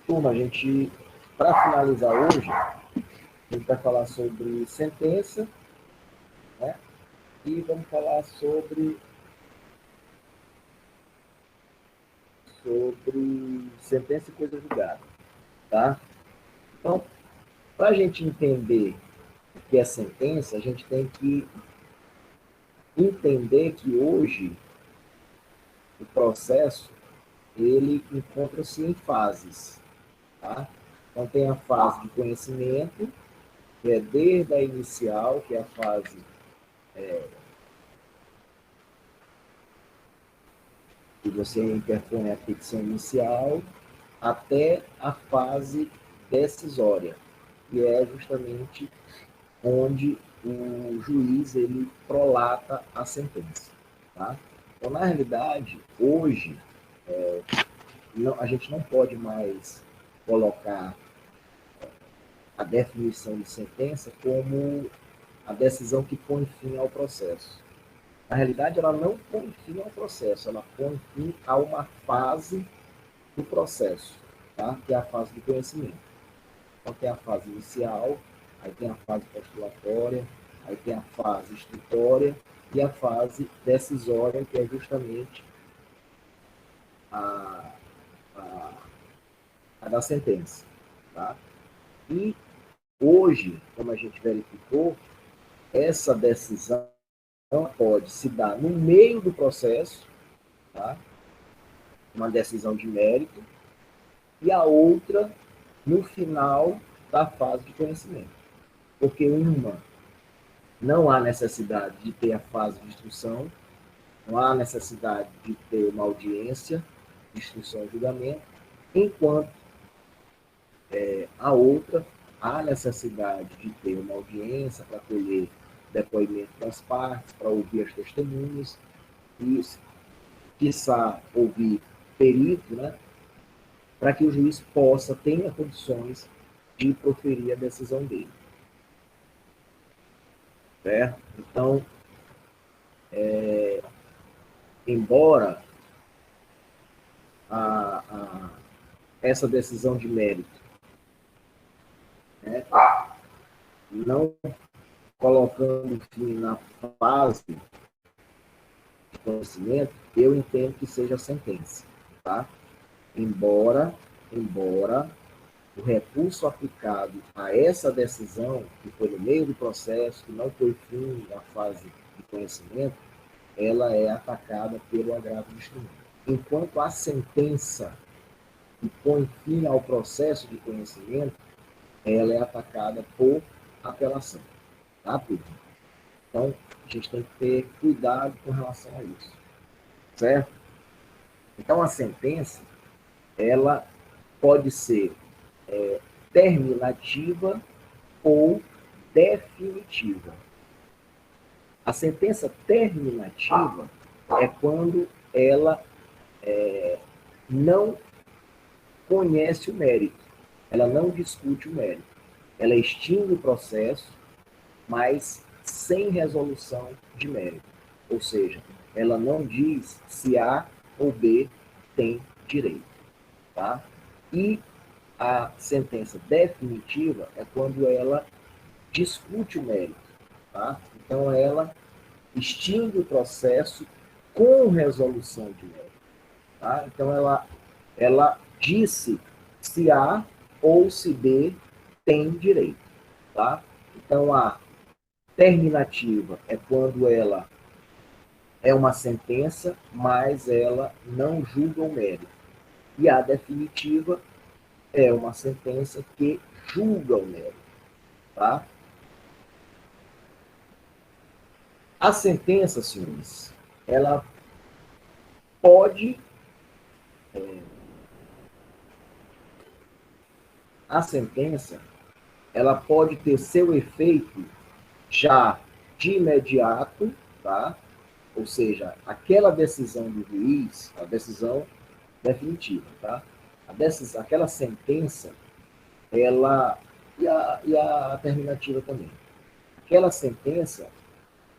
Turma, para finalizar hoje, a gente vai falar sobre sentença, né? E vamos falar sobre sentença e coisa julgada, tá? Então, para a gente entender o que é sentença, a gente tem que entender que hoje o processo ele encontra-se em fases, tá? Então tem a fase de conhecimento, que é desde a inicial, que é a fase que você interpõe a petição inicial, até a fase decisória, que é justamente onde o juiz ele prolata a sentença. Tá? Então, na realidade, hoje, a gente não pode mais colocar a definição de sentença como a decisão que põe fim ao processo. Na realidade, ela não põe fim ao processo, ela põe fim a uma fase do processo, tá? Que é a fase do conhecimento. Então, tem a fase inicial, aí tem a fase postulatória, aí tem a fase instrutória e a fase decisória, que é justamente a, a, a da sentença. Tá? E hoje, como a gente verificou, essa decisão pode se dar no meio do processo, tá? Uma decisão de mérito, e a outra no final da fase de conhecimento. Porque uma, não há necessidade de ter a fase de instrução, não há necessidade de ter uma audiência de instrução e julgamento, enquanto a outra, há necessidade de ter uma audiência para colher depoimento das partes, para ouvir as testemunhas, e, quiçá, ouvir perito, né, para que o juiz tenha condições de proferir a decisão dele. Certo? Então, embora essa decisão de mérito, né, não colocando fim na fase de conhecimento, eu entendo que seja sentença. Tá? Embora o recurso aplicado a essa decisão, que foi no meio do processo, que não foi fim na fase de conhecimento, ela é atacada pelo agravo de instrumento. Enquanto a sentença que põe fim ao processo de conhecimento, ela é atacada por apelação. Tá, Pedro? Então, a gente tem que ter cuidado com relação a isso. Certo? Então, a sentença, ela pode ser terminativa ou definitiva. A sentença terminativa é quando ela não conhece o mérito, ela não discute o mérito. Ela extingue o processo, mas sem resolução de mérito. Ou seja, ela não diz se A ou B tem direito. Tá? E a sentença definitiva é quando ela discute o mérito. Tá? Então, ela extingue o processo com resolução de mérito. Tá? Então, ela disse se A ou se B tem direito. Tá? Então, a terminativa é quando ela é uma sentença, mas ela não julga o mérito. E a definitiva é uma sentença que julga o mérito. Tá? A sentença, senhores, ela pode... a sentença, ela pode ter seu efeito já de imediato, tá? Ou seja, aquela decisão do juiz, a decisão definitiva, tá? Aquela sentença, ela e a terminativa também. Aquela sentença,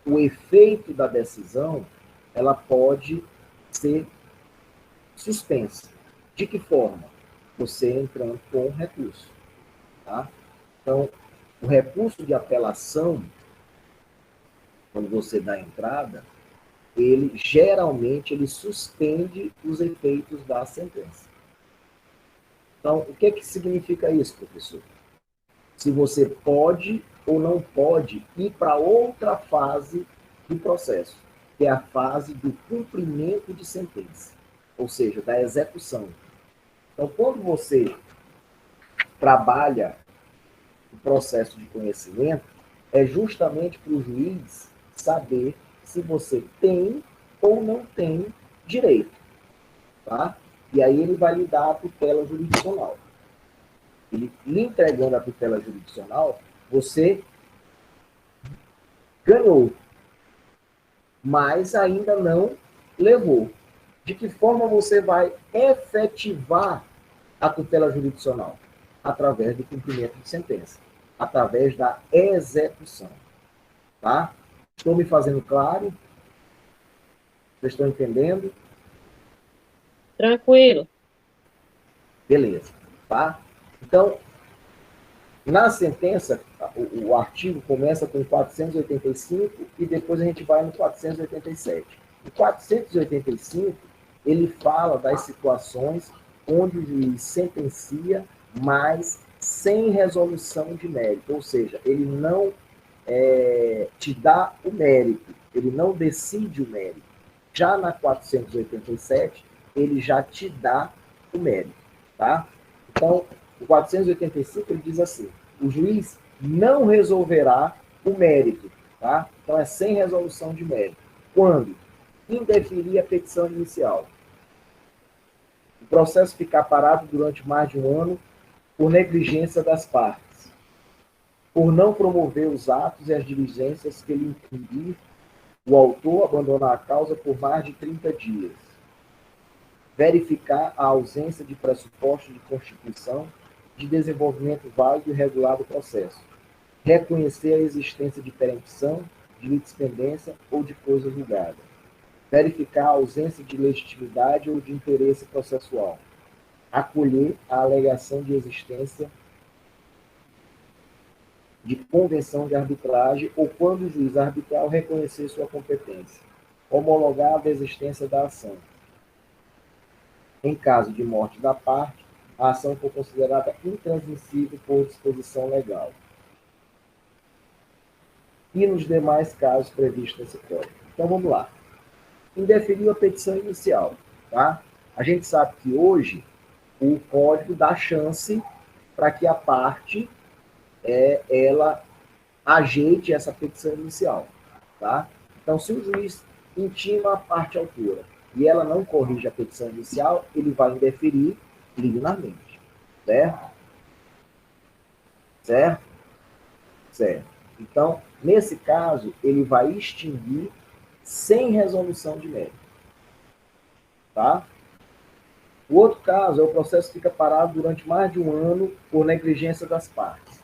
o efeito da decisão, ela pode ser suspensa. De que forma? você entrando com um recurso. Tá? Então, o recurso de apelação, quando você dá entrada, ele geralmente ele suspende os efeitos da sentença. Então, o que significa isso, professor? Se você pode ou não pode ir para outra fase do processo, que é a fase do cumprimento de sentença, ou seja, da execução. Então, quando você trabalha o processo de conhecimento, é justamente para o juiz saber se você tem ou não tem direito. Tá? E aí ele vai lhe dar a tutela jurisdicional. Ele lhe entregando a tutela jurisdicional, você ganhou, mas ainda não levou. De que forma você vai efetivar a tutela jurisdicional? Através do cumprimento de sentença, através da execução. Tá? Estou me fazendo claro? Vocês estão entendendo? Tranquilo. Beleza. Tá? Então, na sentença, o artigo começa com 485 e depois a gente vai no 487. O 485, ele fala das situações onde o juiz sentencia, mas sem resolução de mérito. Ou seja, ele não te dá o mérito, ele não decide o mérito. Já na 487, ele já te dá o mérito. Tá? Então, o 485 ele diz assim: o juiz não resolverá o mérito, tá? Então é sem resolução de mérito. Quando indeferir a petição inicial, o processo ficar parado durante mais de um ano por negligência das partes, por não promover os atos e as diligências que lhe impedir o autor abandonar a causa por mais de 30 dias, verificar a ausência de pressuposto de constituição de desenvolvimento válido e regular do processo, reconhecer a existência de perempção, de litispendência ou de coisa julgada, verificar a ausência de legitimidade ou de interesse processual, acolher a alegação de existência de convenção de arbitragem ou quando o juiz arbitral reconhecer sua competência, homologar a desistência da ação. Em caso de morte da parte, a ação for considerada intransmissível por disposição legal. E nos demais casos previstos nesse código. Então vamos lá. Indeferiu a petição inicial. Tá? A gente sabe que hoje o código dá chance para que a parte ela ajeite essa petição inicial. Tá? Então, se o juiz intima a parte autora e ela não corrige a petição inicial, ele vai indeferir liminarmente. Certo? Certo? Certo. Então, nesse caso, ele vai extinguir sem resolução de mérito. Tá? O outro caso é o processo fica parado durante mais de um ano por negligência das partes.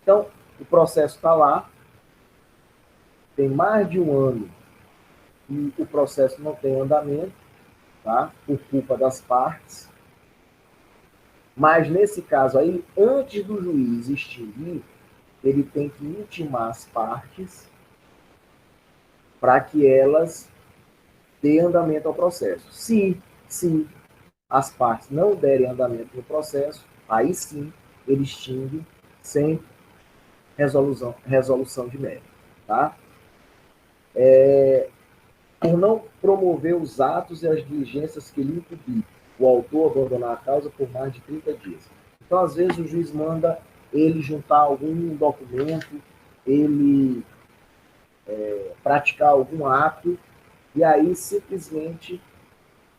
Então, o processo está lá, tem mais de um ano e o processo não tem andamento, tá? Por culpa das partes. Mas, nesse caso aí, antes do juiz extinguir, ele tem que intimar as partes para que elas dêem andamento ao processo. Se as partes não derem andamento no processo, aí sim ele extingue sem resolução de mérito. Tá? Por não promover os atos e as diligências que lhe impedir o autor abandonar a causa por mais de 30 dias. Então, às vezes, o juiz manda ele juntar algum documento, ele praticar algum ato, e aí simplesmente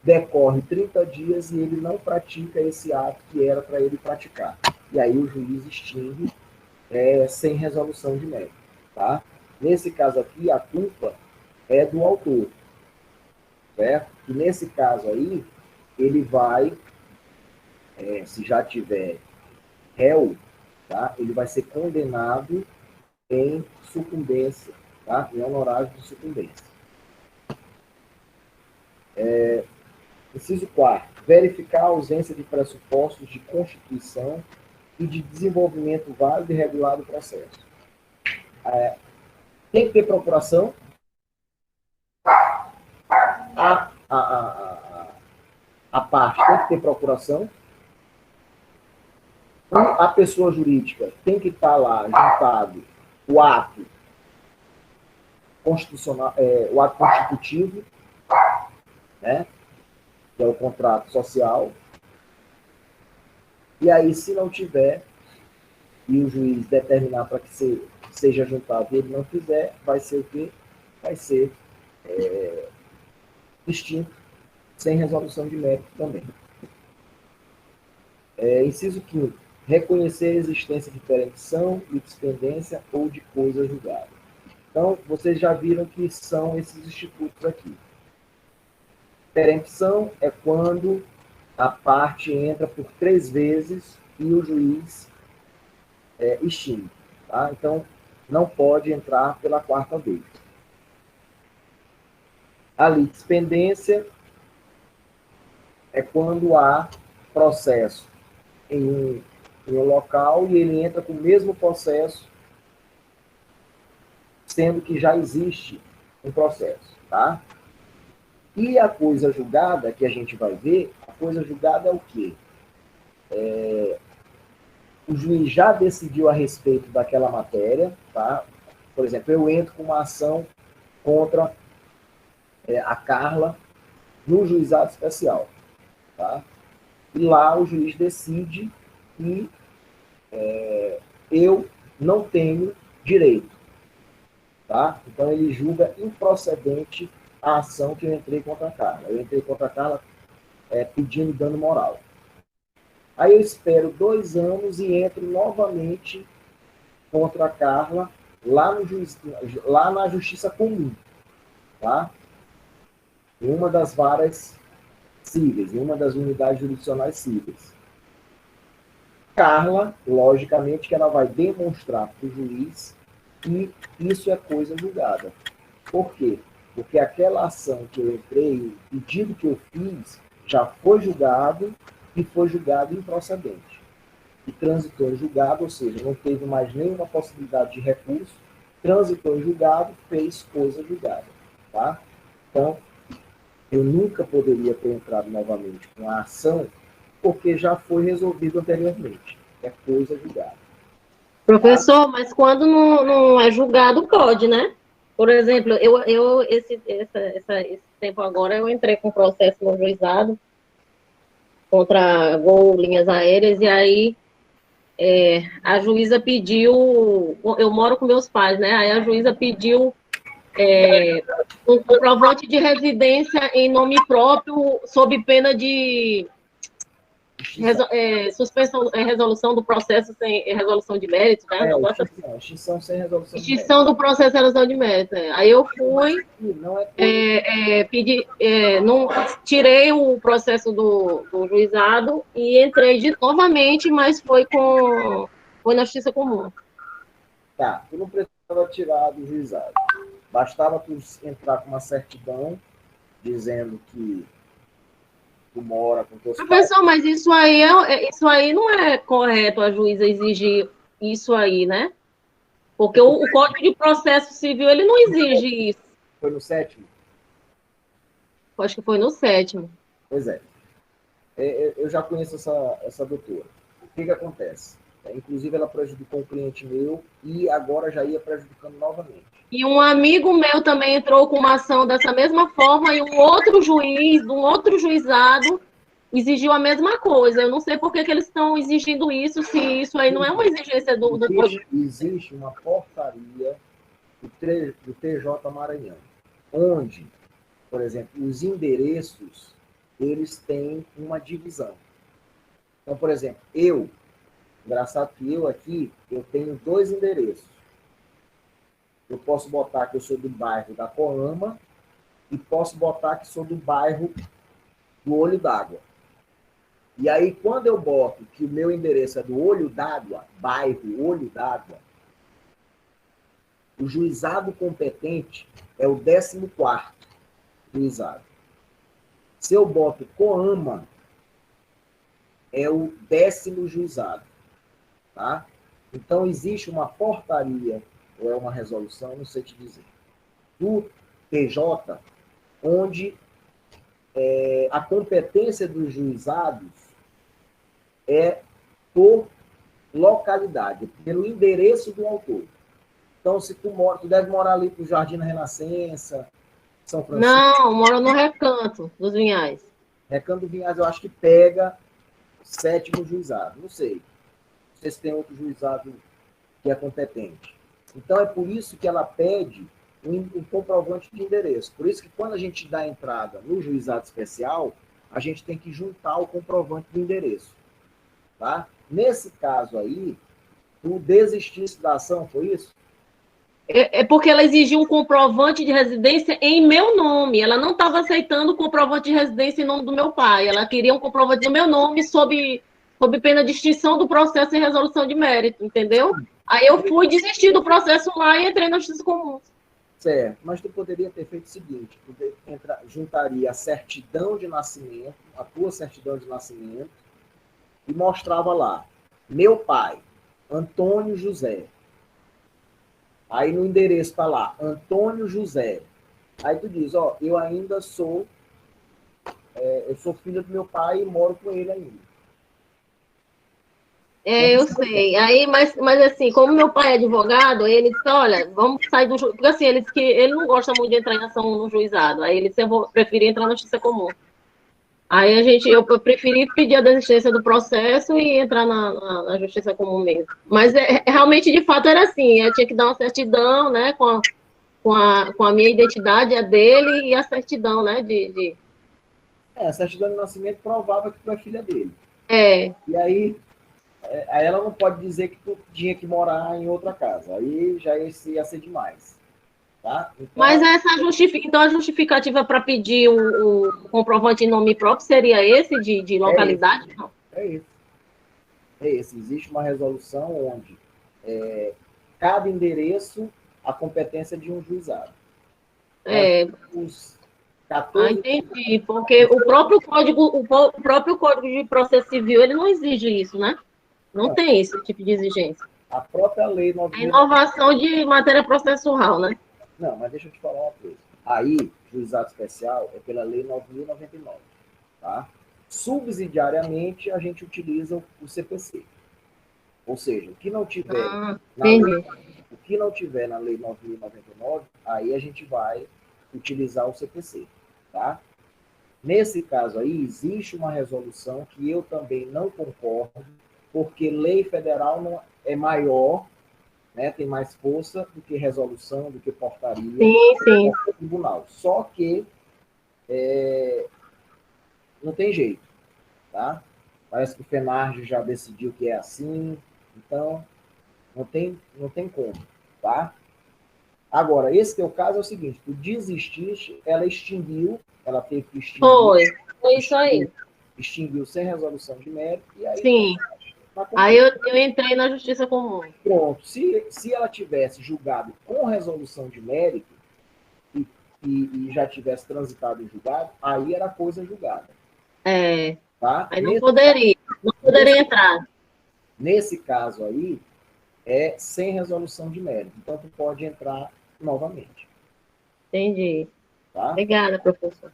decorre 30 dias e ele não pratica esse ato que era para ele praticar. E aí o juiz extingue sem resolução de mérito. Tá? Nesse caso aqui, a culpa é do autor. Certo? E nesse caso aí, ele vai, se já tiver réu, tá? Ele vai ser condenado em sucumbência, tá? Em honorário de sucumbência. Inciso 4. verificar a ausência de pressupostos de constituição e de desenvolvimento válido e regular do processo. Tem que ter procuração. A parte tem que ter procuração. A pessoa jurídica tem que estar lá juntado o ato constitucional, o ato constitutivo, né, que é o contrato social. E aí, se não tiver, e o juiz determinar para que seja juntado e ele não fizer, vai ser o quê? Vai ser extinto, sem resolução de mérito também. Inciso 5º. Reconhecer a existência de perempção, litispendência ou de coisa julgada. Então, vocês já viram que são esses institutos aqui. Perempção é quando a parte entra por 3 vezes e o juiz extingue. Tá? Então, não pode entrar pela 4ª vez. A litispendência é quando há processo em um local e ele entra com o mesmo processo, sendo que já existe um processo. Tá? E a coisa julgada, que a gente vai ver, a coisa julgada é o quê? O juiz já decidiu a respeito daquela matéria, tá? Por exemplo, eu entro com uma ação contra a Carla no juizado especial, tá? E lá o juiz decide que eu não tenho direito, tá? Então ele julga improcedente a ação que eu entrei contra a Carla. Eu entrei contra a Carla pedindo dano moral. Aí eu espero 2 anos e entro novamente contra a Carla lá na Justiça Comum, tá? Em uma das varas cíveis, em uma das unidades jurisdicionais cíveis. Carla, logicamente, que ela vai demonstrar para o juiz que isso é coisa julgada. Por quê? Porque aquela ação que eu entrei, o pedido que eu fiz, já foi julgado e foi julgado improcedente. E transitou em julgado, ou seja, não teve mais nenhuma possibilidade de recurso, transitou em julgado, fez coisa julgada. Tá? Então, eu nunca poderia ter entrado novamente com a ação, porque já foi resolvido anteriormente. É coisa julgada. Professor, mas quando não é julgado, pode, né? Por exemplo, esse tempo agora eu entrei com processo no juizado contra Gol Linhas Aéreas, e aí a juíza pediu, eu moro com meus pais, né? Aí a juíza pediu um comprovante de residência em nome próprio, sob pena de suspensão, resolução do processo sem resolução de mérito, né? Extinção sem resolução de mérito. Extinção do processo sem resolução de mérito. Aí eu fui, tirei o processo do juizado e entrei novamente, mas foi na Justiça Comum. Tá, tu não precisava tirar do juizado. Bastava tu entrar com uma certidão dizendo que tu mora com teus pais. Professor, mas isso aí não é correto a juíza exigir isso aí, né? Porque o Código de Processo Civil, ele não exige isso. Foi no 7º? Acho que foi no 7º. Pois é. Eu já conheço essa doutora. O que acontece? Inclusive, ela prejudicou um cliente meu e agora já ia prejudicando novamente. E um amigo meu também entrou com uma ação dessa mesma forma e um outro juiz, um outro juizado, exigiu a mesma coisa. Eu não sei por que eles estão exigindo isso, se isso aí não é uma exigência do Código. Existe uma portaria do TJ Maranhão, onde, por exemplo, os endereços, eles têm uma divisão. Então, por exemplo, engraçado que eu aqui, eu tenho 2 endereços. Eu posso botar que eu sou do bairro da Coama e posso botar que sou do bairro do Olho d'Água. E aí, quando eu boto que o meu endereço é do Olho d'Água, bairro Olho d'Água, o juizado competente é o 14º juizado. Se eu boto Coama, é o 10º juizado, tá? Então, existe uma portaria, ou é uma resolução, não sei te dizer, do TJ, onde a competência dos juizados é por localidade, pelo endereço do autor. Então, se tu deve morar ali pro Jardim da Renascença, São Francisco. Não, moro no Recanto dos Vinhais. Recanto do Vinhais, eu acho que pega 7º juizado. Não sei. Não sei se tem outro juizado que é competente. Então, é por isso que ela pede um comprovante de endereço. Por isso que quando a gente dá entrada no juizado especial, a gente tem que juntar o comprovante de endereço. Tá? Nesse caso aí, tu desistisse da ação, foi isso? É porque ela exigia um comprovante de residência em meu nome. Ela não estava aceitando o comprovante de residência em nome do meu pai. Ela queria um comprovante no meu nome sob pena de extinção do processo em resolução de mérito, entendeu? Aí eu fui desistir do processo lá e entrei na justiça comum. Certo, mas tu poderia ter feito o seguinte, juntaria a certidão de nascimento, a tua certidão de nascimento, e mostrava lá, meu pai, Antônio José. Aí no endereço está lá, Antônio José. Aí tu diz, ó, eu ainda sou, eu sou filho do meu pai e moro com ele ainda. Eu sei. Aí, mas assim, como meu pai é advogado, ele disse, olha, vamos sair do juizado. Porque assim, ele disse que ele não gosta muito de entrar em ação no juizado. Aí ele disse, eu vou preferir entrar na justiça comum. Aí eu preferi pedir a desistência do processo e entrar na justiça comum mesmo. Mas realmente, de fato, era assim, eu tinha que dar uma certidão, né, com a minha identidade, a dele, e a certidão, né, A certidão de nascimento provava que tu é filha dele. É. E aí ela não pode dizer que tu tinha que morar em outra casa. Aí já ia ser demais. Tá? Então, Mas então a justificativa para pedir o comprovante em nome próprio seria esse de localidade? Não. É esse. É esse. Existe uma resolução onde cada endereço a competência de um juizado. Os 14. Entendi. Porque o próprio Código de Processo Civil, ele não exige isso, né? Não tem esse tipo de exigência. A própria lei É 9.000. inovação de matéria processual, né? Não, mas deixa eu te falar uma coisa. Aí, juizado especial é pela lei 9.099. Tá? Subsidiariamente, a gente utiliza o CPC. Ou seja, o que não tiver o que não tiver na lei 9.099, aí a gente vai utilizar o CPC. Tá? Nesse caso aí, existe uma resolução que eu também não concordo, porque lei federal não é maior, né, tem mais força do que resolução, do que portaria, Sim. do tribunal. Só que não tem jeito, tá? Parece que o FENARGE já decidiu que é assim, então não tem como, tá? Agora, esse teu caso é o seguinte, tu desististe, ela extinguiu, ela teve que extinguir. Foi isso aí. Extinguiu sem resolução de mérito, e aí... Sim. Aí eu entrei na justiça comum. Pronto, se ela tivesse julgado com resolução de mérito e já tivesse transitado em julgado, aí era coisa julgada. Tá? Aí não poderia entrar. Nesse caso aí, é sem resolução de mérito. Então, tu pode entrar novamente. Entendi. Tá? Obrigada, professor.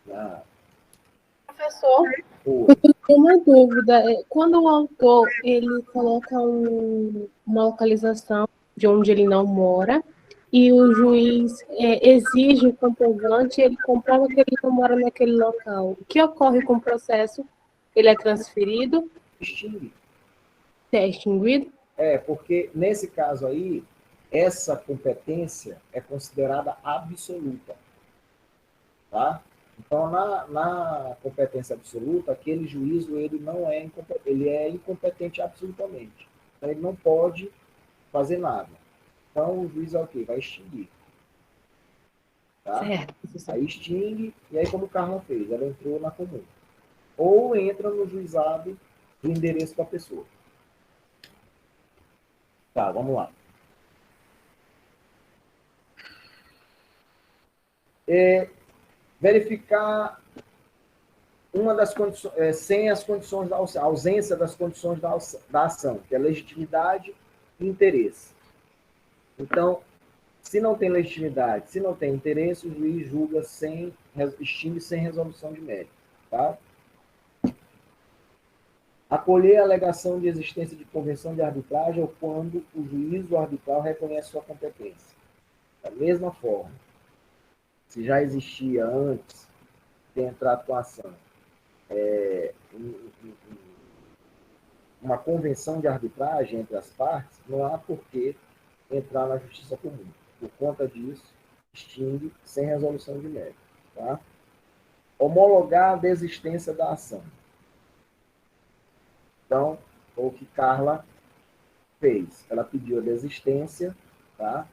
Professor, eu tenho uma dúvida. Quando o autor ele coloca uma localização de onde ele não mora e o juiz exige o comprovante, ele comprova que ele não mora naquele local. O que ocorre com o processo? Ele é transferido? Extingue. É extinguido? Porque nesse caso aí, essa competência é considerada absoluta. Tá? Então, na competência absoluta, aquele juízo ele não é ele é incompetente absolutamente. Então, ele não pode fazer nada. Então, o juiz é o quê? Vai extinguir. Tá? Certo. Aí extingue, e aí como o Carla fez, ela entrou na comum. Ou entra no juizado do endereço da pessoa. Tá, vamos lá. Verificar uma das condições, sem as condições da a ausência das condições da ação, que é legitimidade e interesse. Então, se não tem legitimidade, se não tem interesse, o juiz julga extingue sem resolução de mérito. Tá? Acolher a alegação de existência de convenção de arbitragem ou quando o juízo arbitral reconhece sua competência. Da mesma forma, se já existia antes de entrar com a ação uma convenção de arbitragem entre as partes, não há por que entrar na justiça comum. Por conta disso, extingue sem resolução de mérito. Tá? Homologar a desistência da ação. Então, foi o que Carla fez. Ela pediu a desistência, tá?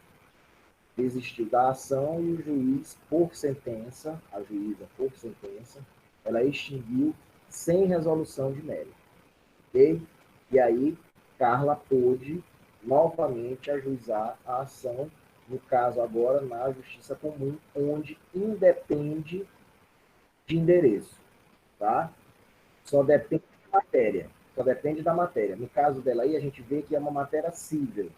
Desistiu da ação e o juiz, por sentença, a juíza, por sentença, ela extinguiu sem resolução de mérito. Ok? E aí, Carla pôde novamente ajuizar a ação, no caso agora na Justiça Comum, onde independe de endereço. Tá? Só depende da matéria. Só depende da matéria. No caso dela aí, a gente vê que é uma matéria cível.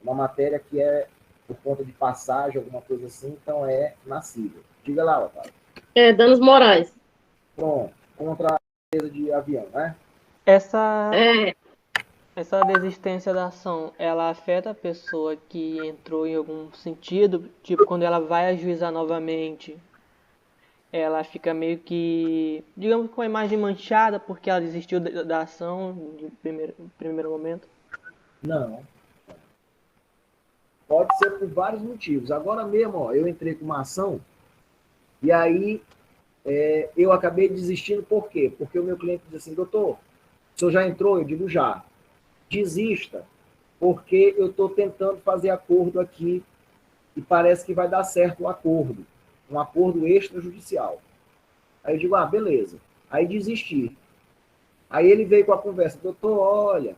Uma matéria que é por conta de passagem, alguma coisa assim, então é na cível. Diga lá, Otávio. Danos morais. Pronto. Contra a empresa de avião, né? Essa É, desistência da ação, ela afeta a pessoa que entrou em algum sentido? Tipo, quando ela vai ajuizar novamente, ela fica meio que, digamos, com a imagem manchada porque ela desistiu da ação no primeiro momento? Não. Pode ser por vários motivos. Agora mesmo, ó, eu entrei com uma ação e aí eu acabei desistindo. Por quê? Porque o meu cliente diz assim, doutor, o senhor já entrou? Eu digo já. Desista, porque eu estou tentando fazer acordo aqui e parece que vai dar certo o acordo. Um acordo extrajudicial. Aí eu digo, beleza. Aí desisti. Aí ele veio com a conversa, doutor, olha,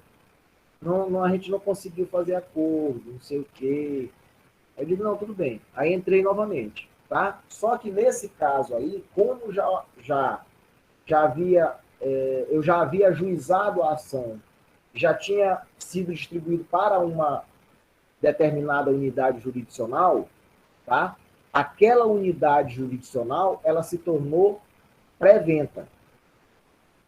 a gente não conseguiu fazer acordo, não sei o quê. Aí eu digo, não, tudo bem. Aí entrei novamente, tá? Só que nesse caso aí, como eu já havia ajuizado a ação, já tinha sido distribuído para uma determinada unidade jurisdicional, tá? Aquela unidade jurisdicional, ela se tornou pré-venta,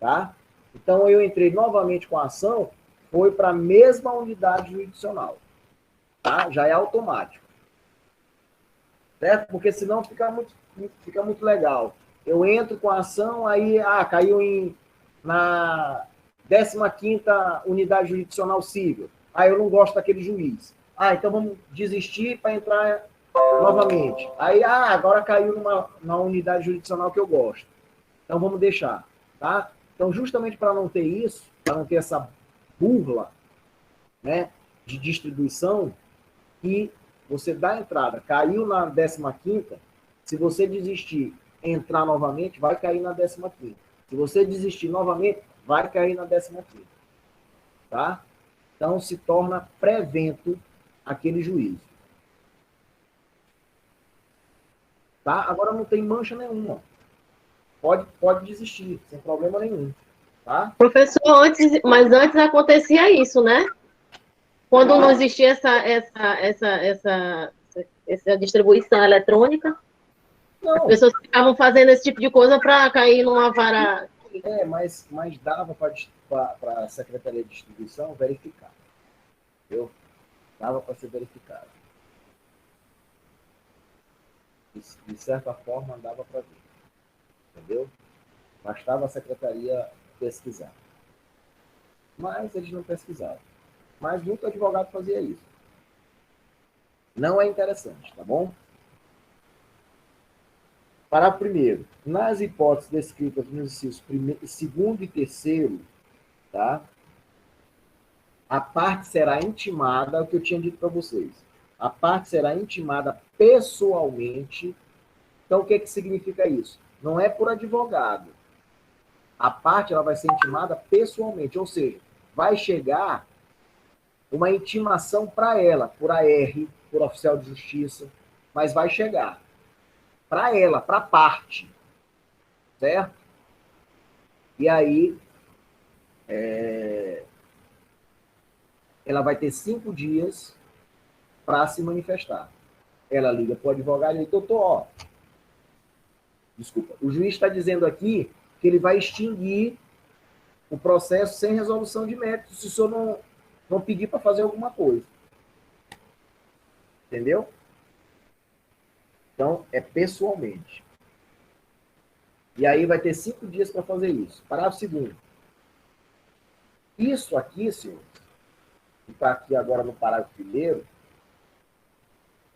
tá? Então, eu entrei novamente com a ação, foi para a mesma unidade jurisdicional, tá? Já é automático, certo? Porque senão fica muito legal. Eu entro com a ação, aí, caiu na 15ª unidade jurisdicional civil. Eu não gosto daquele juiz. Então vamos desistir para entrar novamente. Aí, agora caiu na unidade jurisdicional que eu gosto. Então vamos deixar, tá? Então, justamente para não ter isso, para não ter essa burla, né, de distribuição, que você dá a entrada, caiu na 15ª, se você desistir, entrar novamente, vai cair na 15ª. Se você desistir novamente, vai cair na 15ª. Tá? Então, se torna pré-vento aquele juízo. Tá? Agora não tem mancha nenhuma. Pode desistir, sem problema nenhum. Tá? professor, mas antes acontecia isso, né? Quando não existia essa distribuição eletrônica, Não. as pessoas ficavam fazendo esse tipo de coisa para cair numa vara. Mas dava para a Secretaria de Distribuição verificar. Entendeu? Dava para ser verificado. De certa forma, dava para ver. Entendeu? Bastava a Secretaria pesquisar. Mas eles não pesquisaram. Mas muito advogado fazia isso. Não é interessante, tá bom? Parágrafo primeiro. Nas hipóteses descritas nos incisos 2º e 3º, tá? A parte será intimada, é o que eu tinha dito para vocês. A parte será intimada pessoalmente. Então, o que significa isso? Não é por advogado. A parte ela vai ser intimada pessoalmente, ou seja, vai chegar uma intimação para ela, por AR, por oficial de justiça, mas vai chegar para ela, para a parte, certo? E aí, ela vai ter 5 dias para se manifestar. Ela liga para o advogado e diz, doutor, ó, desculpa, o juiz está dizendo aqui que ele vai extinguir o processo sem resolução de mérito se o senhor não pedir para fazer alguma coisa. Entendeu? Então, é pessoalmente. E aí vai ter 5 dias para fazer isso. Parágrafo 2º. Isso aqui, senhor, que está aqui agora no parágrafo 1º,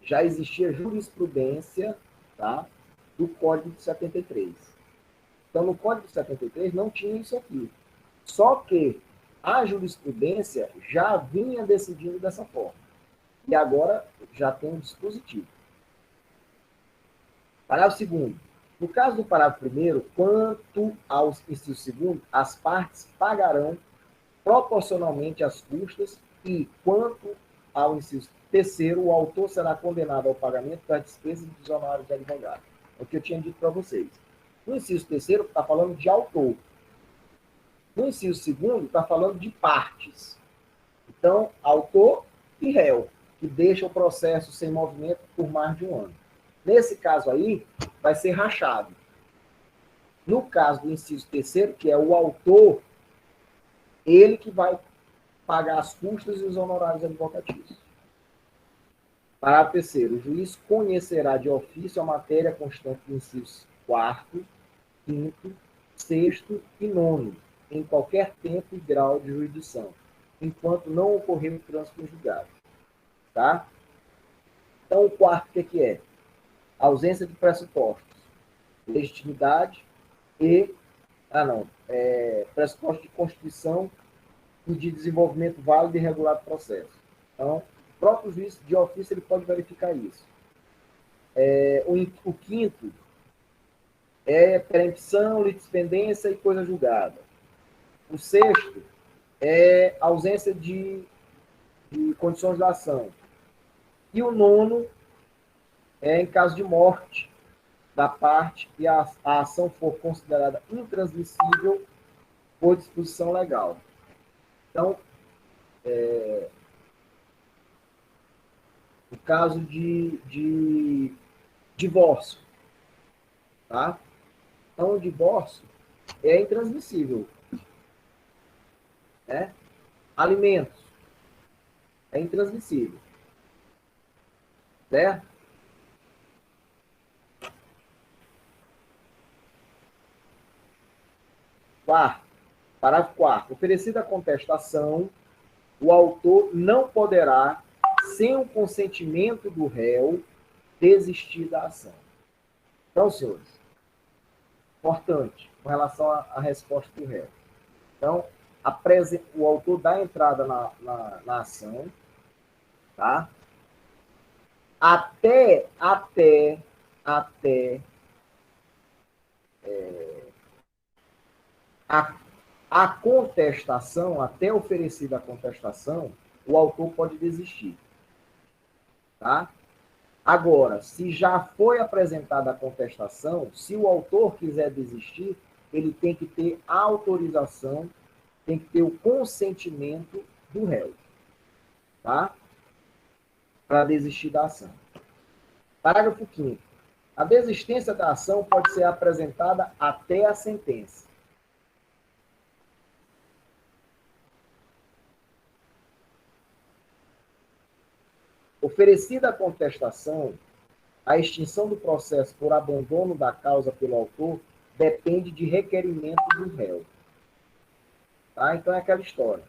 já existia jurisprudência, tá, do Código de 73. Então, no Código de 73 não tinha isso aqui. Só que a jurisprudência já vinha decidindo dessa forma. E agora já tem um dispositivo. Parágrafo 2º. No caso do parágrafo 1º, quanto ao inciso 2º, as partes pagarão proporcionalmente as custas e, quanto ao inciso 3º, o autor será condenado ao pagamento das despesas e dos honorários de advogado. É o que eu tinha dito para vocês. No inciso 3º, está falando de autor. No inciso 2º, está falando de partes. Então, autor e réu, que deixa o processo sem movimento por mais de um ano. Nesse caso aí, vai ser rachado. No caso do inciso 3º, que é o autor, ele que vai pagar as custas e os honorários advocatícios. Parágrafo 3º. O juiz conhecerá de ofício a matéria constante do inciso 4º, 5º, 6º e 9º, em qualquer tempo e grau de jurisdição, enquanto não ocorrer o trânsito em julgado. Tá? Então, o quarto, o que é? Ausência de pressupostos, legitimidade e... pressupostos de constituição e de desenvolvimento válido e regular do processo. Então, o próprio juiz de ofício ele pode verificar isso. O quinto é preempção, litispendência e coisa julgada. O sexto é ausência de condições da ação. E o nono é em caso de morte da parte e a ação for considerada intransmissível por disposição legal. Então, no caso de divórcio, tá? Então, o divórcio é intransmissível. Né? Alimentos é intransmissível. Certo? Parágrafo 4º. Oferecida a contestação, o autor não poderá, sem o consentimento do réu, desistir da ação. Então, senhores, importante, com relação à resposta do réu. Então, o autor dá entrada na ação, tá? Até a contestação, até oferecida a contestação, o autor pode desistir. Tá? Agora, se já foi apresentada a contestação, se o autor quiser desistir, ele tem que ter a autorização, tem que ter o consentimento do réu. Tá? Para desistir da ação. Parágrafo 5º. A desistência da ação pode ser apresentada até a sentença. Oferecida a contestação, a extinção do processo por abandono da causa pelo autor depende de requerimento do réu. Tá? Então é aquela história.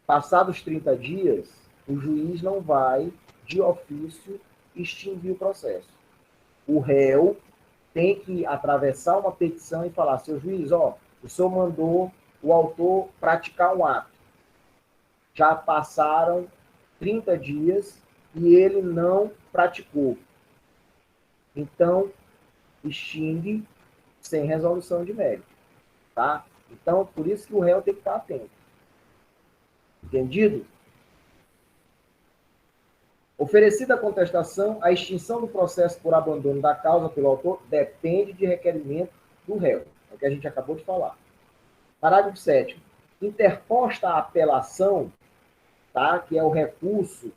Passados 30 dias, o juiz não vai, de ofício, extinguir o processo. O réu tem que atravessar uma petição e falar, seu juiz, ó, o senhor mandou o autor praticar um ato. Já passaram 30 dias e ele não praticou. Então, extingue sem resolução de mérito. Tá? Então, por isso que o réu tem que estar atento. Entendido? Oferecida a contestação, a extinção do processo por abandono da causa pelo autor depende de requerimento do réu. É o que a gente acabou de falar. Parágrafo 7º. Interposta a apelação, tá? Que é o recurso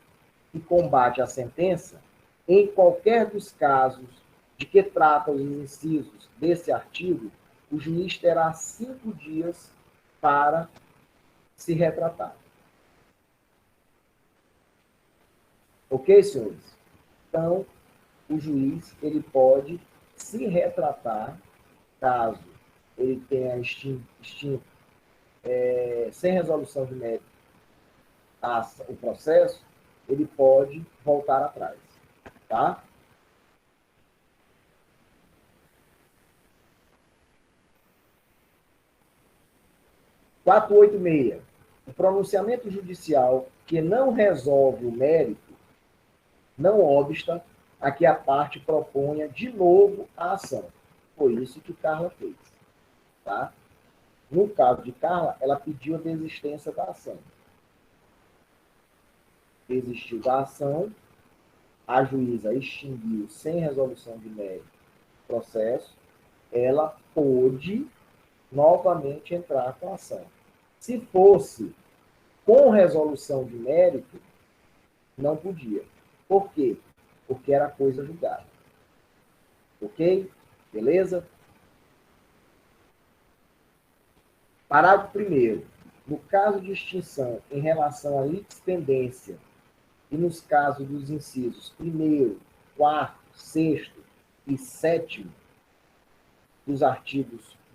que combate a sentença, em qualquer dos casos de que tratam os incisos desse artigo, o juiz terá 5 dias para se retratar. Ok, senhores? Então, o juiz ele pode se retratar caso ele tenha extinto sem resolução de mérito o processo, ele pode voltar atrás. Tá? § 486. O pronunciamento judicial que não resolve o mérito não obsta a que a parte proponha de novo a ação. Foi isso que Carla fez. Tá? No caso de Carla, ela pediu a desistência da ação. Desistiu da ação, a juíza extinguiu sem resolução de mérito o processo, ela pôde novamente entrar com a ação. Se fosse com resolução de mérito, não podia. Por quê? Porque era coisa julgada. Ok? Beleza? Parágrafo 1º. No caso de extinção em relação à litispendência e nos casos dos incisos 1º, 4º, 6º e 7º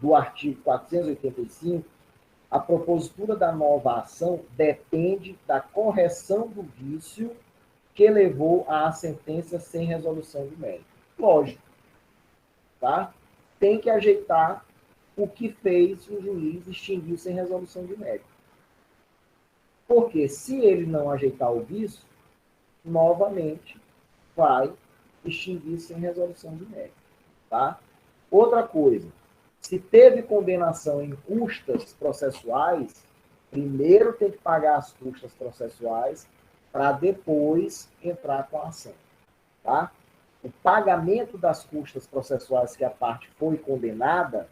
do artigo 485, a propositura da nova ação depende da correção do vício que levou à sentença sem resolução de mérito. Lógico. Tá? Tem que ajeitar o que fez o juiz extinguir sem resolução de mérito. Porque se ele não ajeitar o vício, novamente vai extinguir sem resolução de mérito. Tá? Outra coisa, se teve condenação em custas processuais, primeiro tem que pagar as custas processuais para depois entrar com a ação. Tá? O pagamento das custas processuais que a parte foi condenada,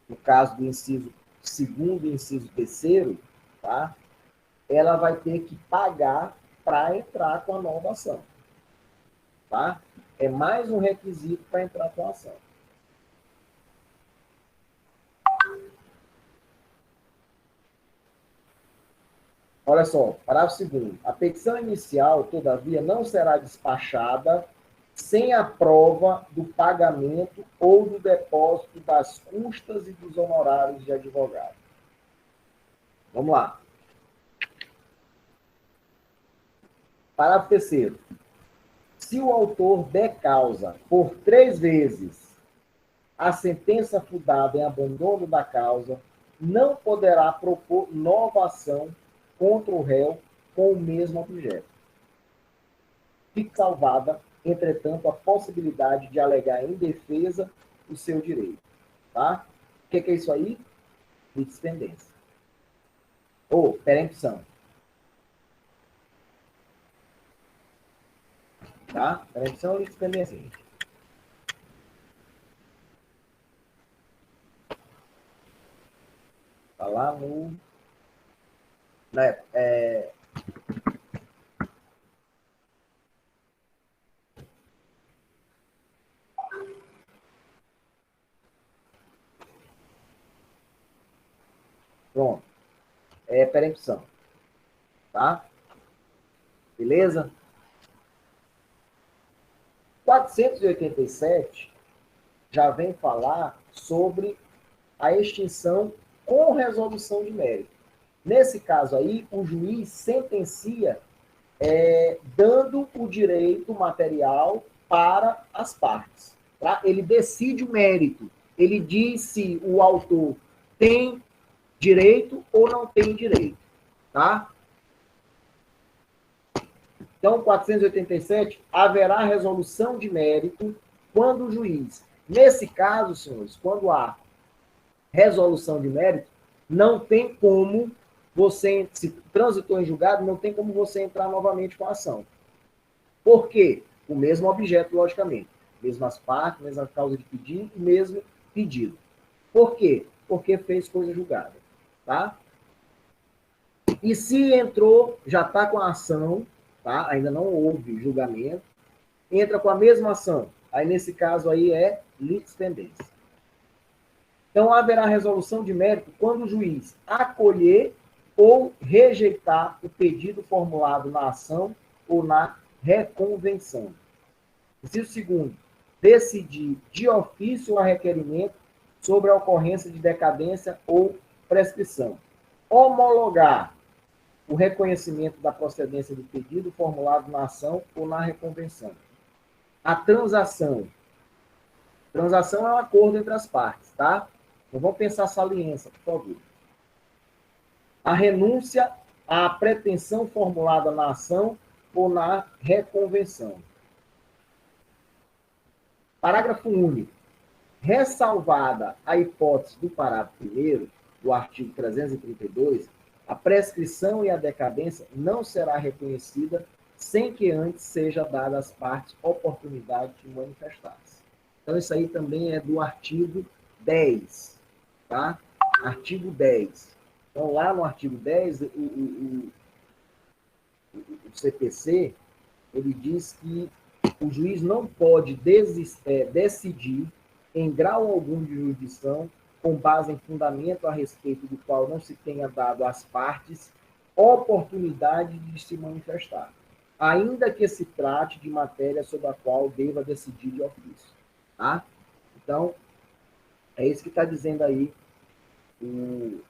no caso do inciso 2º e inciso 3º, tá? Ela vai ter que pagar para entrar com a nova ação. Tá? É mais um requisito para entrar com a ação. Olha só, parágrafo 2º. A petição inicial, todavia, não será despachada sem a prova do pagamento ou do depósito das custas e dos honorários de advogado. Vamos lá. Parágrafo 3º. Se o autor der causa por 3 vezes a sentença fundada em abandono da causa, não poderá propor nova ação contra o réu com o mesmo objeto. Fique salvada, entretanto, a possibilidade de alegar em defesa o seu direito. Tá? O que é isso aí? Litispendência. Ou perempção. Tá? Perempção ou litispendência. Está lá no... Pronto. É perempção. Tá? Beleza? 487 já vem falar sobre a extinção com resolução de mérito. Nesse caso aí, o juiz sentencia dando o direito material para as partes. Tá? Ele decide o mérito. Ele diz se o autor tem direito ou não tem direito. Tá? Então, 487, haverá resolução de mérito quando o juiz... Nesse caso, senhores, quando há resolução de mérito, não tem como você, se transitou em julgado, não tem como você entrar novamente com a ação. Por quê? O mesmo objeto, logicamente. Mesmas partes, mesma causa de pedido, mesmo pedido. Por quê? Porque fez coisa julgada. Tá? E se entrou, já está com a ação, tá? Ainda não houve julgamento, entra com a mesma ação. Aí, nesse caso aí, é litispendência. Então, haverá resolução de mérito quando o juiz acolher ou rejeitar o pedido formulado na ação ou na reconvenção. Inciso segundo, decidir de ofício a requerimento sobre a ocorrência de decadência ou prescrição. Homologar o reconhecimento da procedência do pedido formulado na ação ou na reconvenção. A transação. Transação é um acordo entre as partes, tá? Não vamos pensar saliência, por favor. A renúncia à pretensão formulada na ação ou na reconvenção. Parágrafo único. Ressalvada a hipótese do parágrafo 1º do artigo 332, a prescrição e a decadência não será reconhecida sem que antes seja dada às partes oportunidade de manifestar-se. Então, isso aí também é do artigo 10, tá? Artigo 10. Então, lá no artigo 10, o CPC, ele diz que o juiz não pode decidir em grau algum de jurisdição com base em fundamento a respeito do qual não se tenha dado às partes oportunidade de se manifestar, ainda que se trate de matéria sobre a qual deva decidir de ofício. Tá? Então, é isso que está dizendo aí o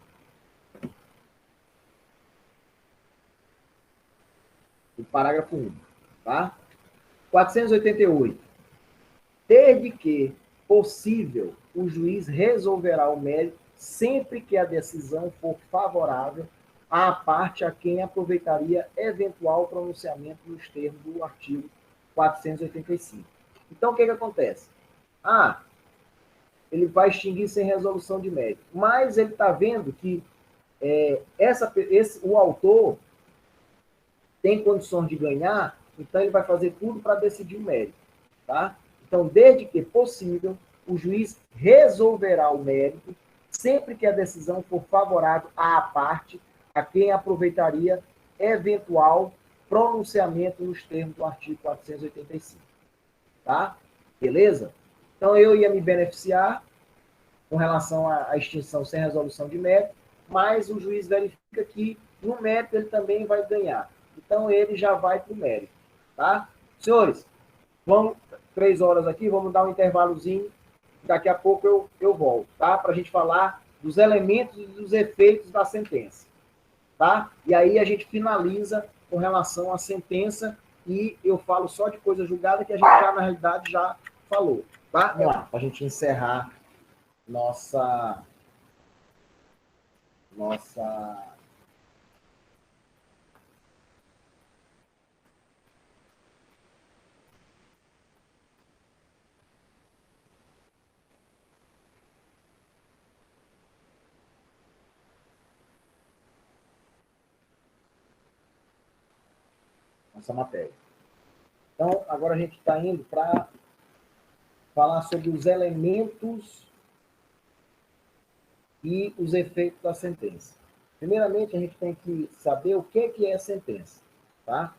parágrafo 1. Tá? 488. Desde que possível, o juiz resolverá o mérito sempre que a decisão for favorável à parte a quem aproveitaria eventual pronunciamento nos termos do artigo 485. Então, o que acontece? Ele vai extinguir sem resolução de mérito. Mas ele está vendo que o autor tem condições de ganhar, então ele vai fazer tudo para decidir o mérito. Tá? Então, desde que possível, o juiz resolverá o mérito sempre que a decisão for favorável à parte a quem aproveitaria eventual pronunciamento nos termos do artigo 485. Tá? Beleza? Então, eu ia me beneficiar com relação à extinção sem resolução de mérito, mas o juiz verifica que no mérito ele também vai ganhar. Então, ele já vai para o mérito. Tá? Senhores, vamos 3 horas aqui, vamos dar um intervalozinho, daqui a pouco eu volto, tá? Para a gente falar dos elementos e dos efeitos da sentença. Tá? E aí a gente finaliza com relação à sentença e eu falo só de coisa julgada que a gente já, na realidade, já falou. Tá? Vamos lá, para a gente encerrar nossa matéria. Então, agora a gente está indo para falar sobre os elementos e os efeitos da sentença. Primeiramente, a gente tem que saber o que é sentença. Tá?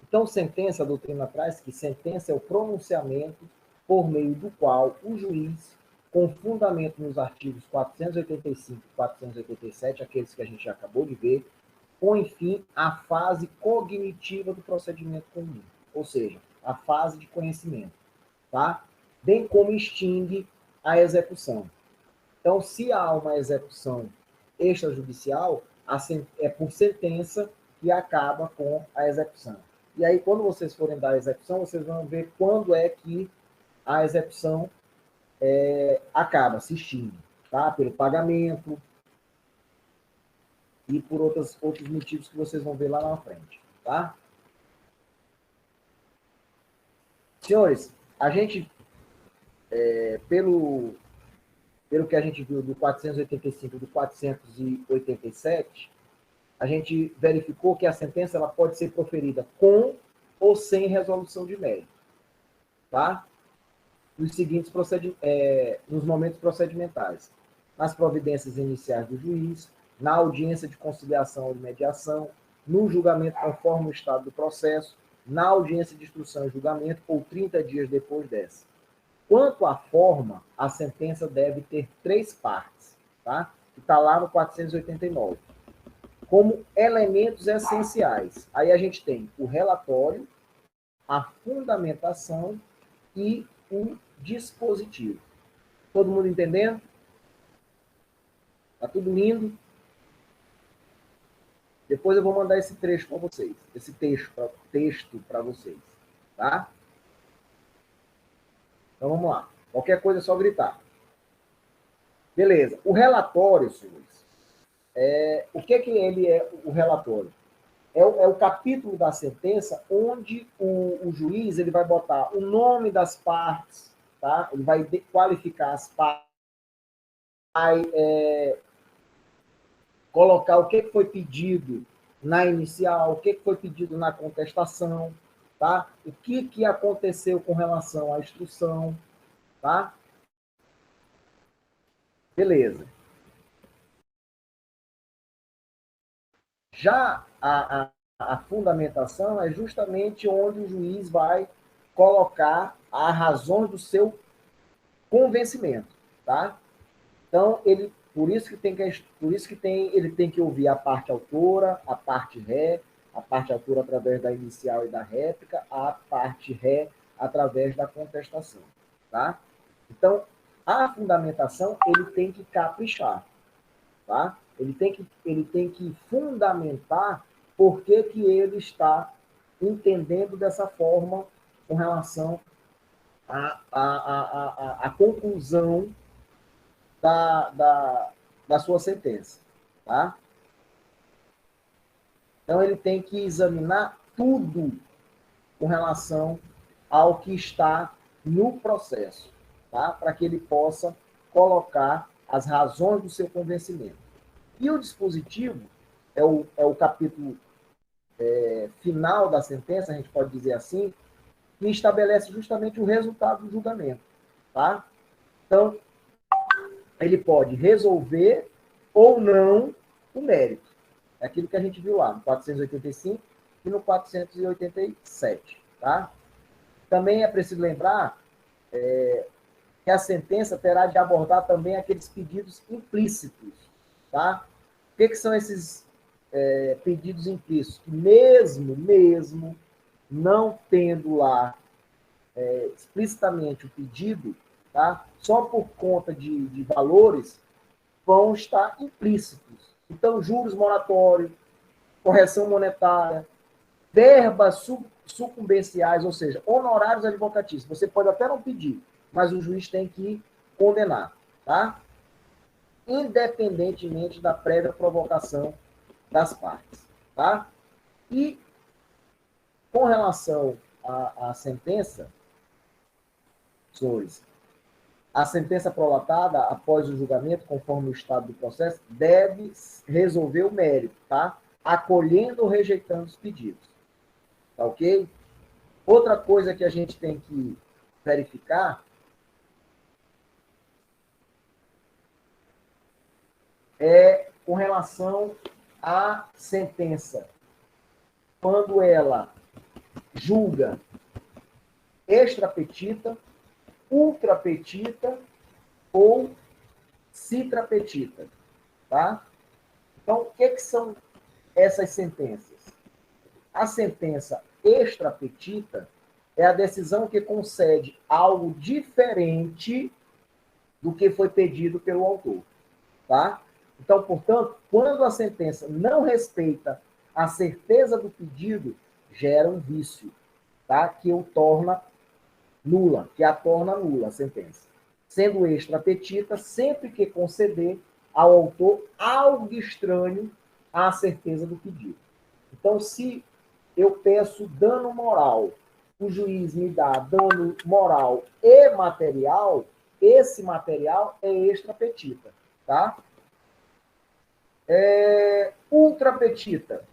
Então, sentença, a doutrina traz que sentença é o pronunciamento por meio do qual o juiz, com fundamento nos artigos 485 e 487, aqueles que a gente já acabou de ver, põe fim à fase cognitiva do procedimento comum, ou seja, a fase de conhecimento, tá? Bem como extingue a execução. Então, se há uma execução extrajudicial, é por sentença que acaba com a execução. E aí, quando vocês forem dar a execução, vocês vão ver quando é que a execução acaba, se extingue, tá? Pelo pagamento, e por outros motivos que vocês vão ver lá na frente, tá? Senhores, a gente, pelo que a gente viu do 485 e do 487, a gente verificou que a sentença ela pode ser proferida com ou sem resolução de mérito, tá? nos momentos procedimentais, nas providências iniciais do juiz, na audiência de conciliação ou de mediação, no julgamento conforme o estado do processo, na audiência de instrução e julgamento ou 30 dias depois dessa. Quanto à forma, a sentença deve ter 3 partes, tá? Que está lá no 489. Como elementos essenciais. Aí a gente tem o relatório, a fundamentação e o dispositivo. Todo mundo entendendo? Tá tudo lindo? Depois eu vou mandar esse trecho para vocês, esse texto para vocês, tá? Então vamos lá. Qualquer coisa é só gritar. Beleza. O relatório, senhores, o que ele é, o relatório? É o capítulo da sentença onde o juiz ele vai botar o nome das partes, tá? Ele vai qualificar as partes, vai colocar o que foi pedido na inicial, o que foi pedido na contestação, tá? O que aconteceu com relação à instrução, tá? Beleza. Já a fundamentação é justamente onde o juiz vai colocar as razões do seu convencimento, tá? Então, ele tem que ouvir a parte autora, a parte ré, a parte autora através da inicial e da réplica, a parte ré através da contestação, tá? Então, a fundamentação ele tem que caprichar, tá? Ele tem que fundamentar por que ele está entendendo dessa forma com relação à conclusão da sua sentença, tá? Então, ele tem que examinar tudo com relação ao que está no processo, tá? Para que ele possa colocar as razões do seu convencimento. E o dispositivo é o capítulo final da sentença, a gente pode dizer assim, que estabelece justamente o resultado do julgamento, tá? Então, ele pode resolver ou não o mérito. É aquilo que a gente viu lá no 485 e no 487, tá? Também é preciso lembrar que a sentença terá de abordar também aqueles pedidos implícitos, tá? O que são esses pedidos implícitos? Mesmo não tendo lá explicitamente o pedido, tá? Só por conta de valores, vão estar implícitos. Então, juros moratórios, correção monetária, verbas sucumbenciais, ou seja, honorários advocatícios. Você pode até não pedir, mas o juiz tem que condenar, tá? Independentemente da prévia provocação das partes, tá? E com relação à sentença, senhores, a sentença prolatada após o julgamento, conforme o estado do processo, deve resolver o mérito, tá? Acolhendo ou rejeitando os pedidos. Tá ok? Outra coisa que a gente tem que verificar é com relação à sentença. Quando ela julga extra petita, ultra petita ou citra petita, tá? Então, o que são essas sentenças? A sentença extra petita é a decisão que concede algo diferente do que foi pedido pelo autor, tá? Então, portanto, quando a sentença não respeita a certeza do pedido, gera um vício, tá? Que a torna nula a sentença. Sendo extra petita, sempre que conceder ao autor algo estranho à certeza do pedido. Então, se eu peço dano moral, o juiz me dá dano moral e material, esse material é extra petita, tá? Ultra petita.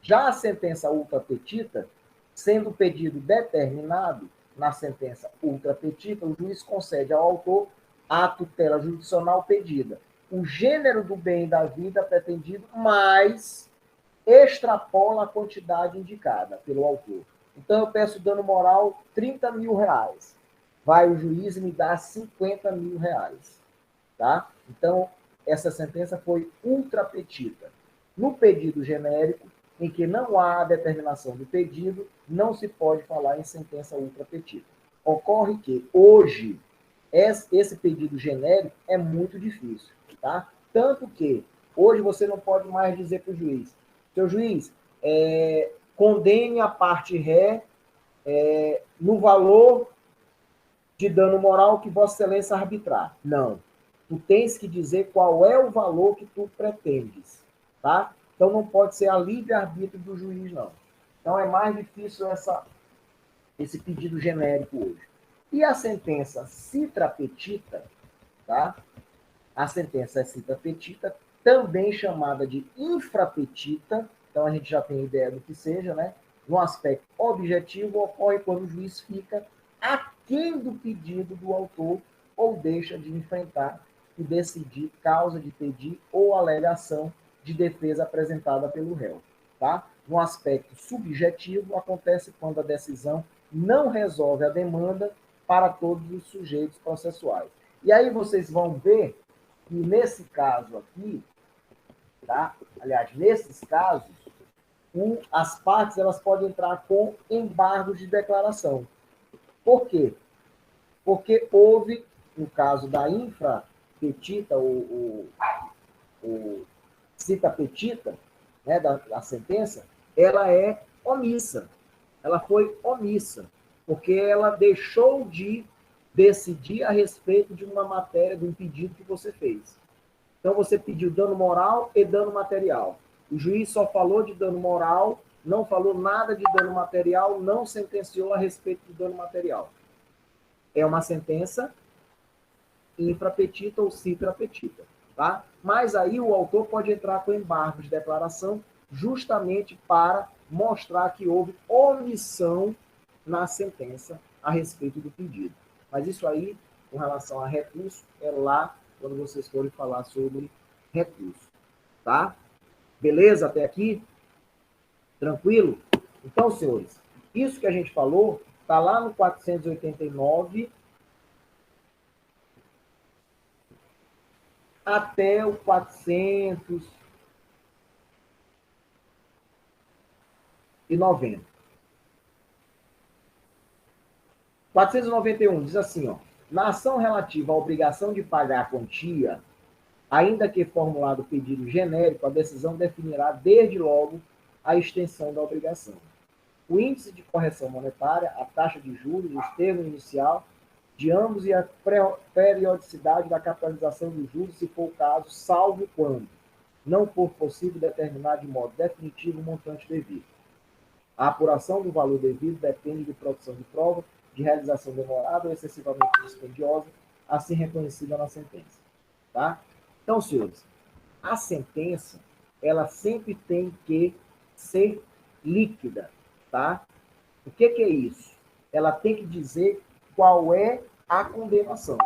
Já a sentença ultra petita, sendo o pedido determinado, na sentença ultra petita, o juiz concede ao autor a tutela jurisdicional pedida, o gênero do bem e da vida pretendido, mas extrapola a quantidade indicada pelo autor. Então, eu peço dano moral R$30.000. Vai o juiz e me dá R$50.000. Tá? Então, essa sentença foi ultra petita. No pedido genérico, em que não há a determinação do pedido, não se pode falar em sentença ultra petita. Ocorre que, hoje, esse pedido genérico é muito difícil. Tá? Tanto que, hoje, você não pode mais dizer para o juiz, seu juiz, condene a parte ré no valor de dano moral que Vossa Excelência arbitrar. Não. Tu tens que dizer qual é o valor que tu pretendes. Tá? Então, não pode ser a livre-arbítrio do juiz, não. Então, é mais difícil esse pedido genérico hoje. E a sentença citra petita, tá? A sentença é citra petita, também chamada de infrapetita, então a gente já tem ideia do que seja, né? No aspecto objetivo, ocorre quando o juiz fica aquém do pedido do autor ou deixa de enfrentar e decidir causa de pedir ou alegação de defesa apresentada pelo réu. Tá? No aspecto subjetivo, acontece quando a decisão não resolve a demanda para todos os sujeitos processuais. E aí vocês vão ver que nesse caso aqui, tá? Aliás, nesses casos, as partes elas podem entrar com embargos de declaração. Por quê? Porque houve, no caso da infrapetita, o cita petita, né, da sentença, ela é omissa. Ela foi omissa, porque ela deixou de decidir a respeito de uma matéria, de um pedido que você fez. Então, você pediu dano moral e dano material. O juiz só falou de dano moral, não falou nada de dano material, não sentenciou a respeito de dano material. É uma sentença infrapetita ou citrapetita. Tá? Mas aí o autor pode entrar com embargo de declaração justamente para mostrar que houve omissão na sentença a respeito do pedido. Mas isso aí, com relação a recurso, é lá quando vocês forem falar sobre recurso. Tá? Beleza até aqui? Tranquilo? Então, senhores, isso que a gente falou está lá no 489 até o 490. 491 diz assim, ó, na ação relativa à obrigação de pagar a quantia, ainda que formulado o pedido genérico, a decisão definirá desde logo a extensão da obrigação. O índice de correção monetária, a taxa de juros, o termo inicial de ambos e a periodicidade da capitalização dos juros, se for o caso, salvo quando não for possível determinar de modo definitivo o montante devido. A apuração do valor devido depende de produção de prova, de realização demorada ou excessivamente dispendiosa, assim reconhecida na sentença. Tá? Então, senhores, a sentença, ela sempre tem que ser líquida. Tá? O que é isso? Ela tem que dizer qual é a condenação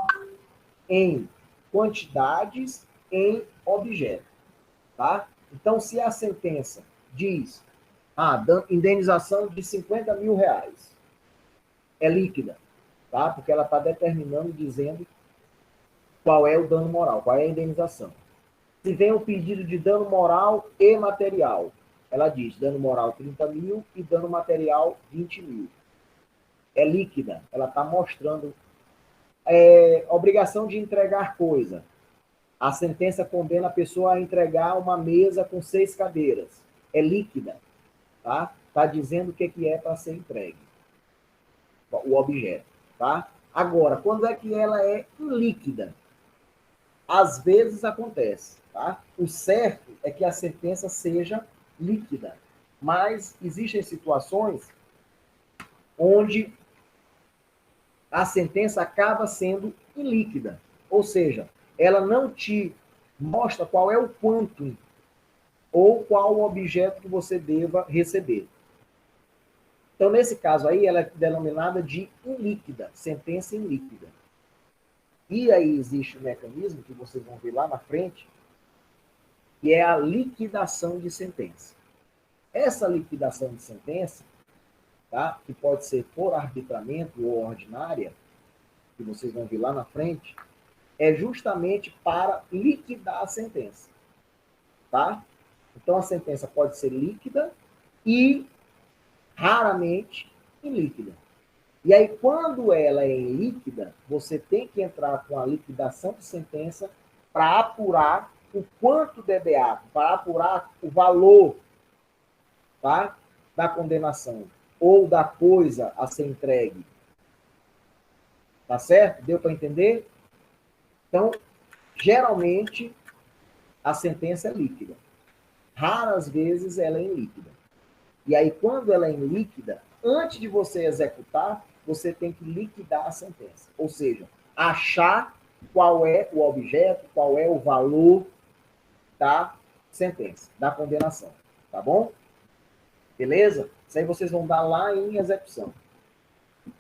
em quantidades, em objeto. Tá? Então, se a sentença diz indenização de R$50.000, é líquida, tá? Porque ela está determinando, dizendo qual é o dano moral, qual é a indenização. Se vem o pedido de dano moral e material, ela diz dano moral 30.000 e dano material 20.000. É líquida, ela está mostrando obrigação de entregar coisa. A sentença condena a pessoa a entregar uma mesa com 6 cadeiras. É líquida, tá? Está dizendo o que é para ser entregue, o objeto, tá? Agora, quando é que ela é ilíquida? Às vezes acontece, tá? O certo é que a sentença seja líquida, mas existem situações onde a sentença acaba sendo ilíquida, ou seja, ela não te mostra qual é o quantum ou qual o objeto que você deva receber. Então, nesse caso aí, ela é denominada de ilíquida, sentença ilíquida. E aí existe um mecanismo, que vocês vão ver lá na frente, que é a liquidação de sentença. Essa liquidação de sentença, tá, que pode ser por arbitramento ou ordinária, que vocês vão ver lá na frente, é justamente para liquidar a sentença. Tá? Então, a sentença pode ser líquida e, raramente, ilíquida. E aí, quando ela é ilíquida, você tem que entrar com a liquidação de sentença para apurar o quanto de beato, para apurar o valor, tá, da condenação ou da coisa a ser entregue. Tá certo? Deu para entender? Então, geralmente, a sentença é líquida. Raras vezes ela é ilíquida. E aí, quando ela é ilíquida, antes de você executar, você tem que liquidar a sentença. Ou seja, achar qual é o objeto, qual é o valor da sentença, da condenação. Tá bom? Beleza? Isso aí vocês vão dar lá em execução. R$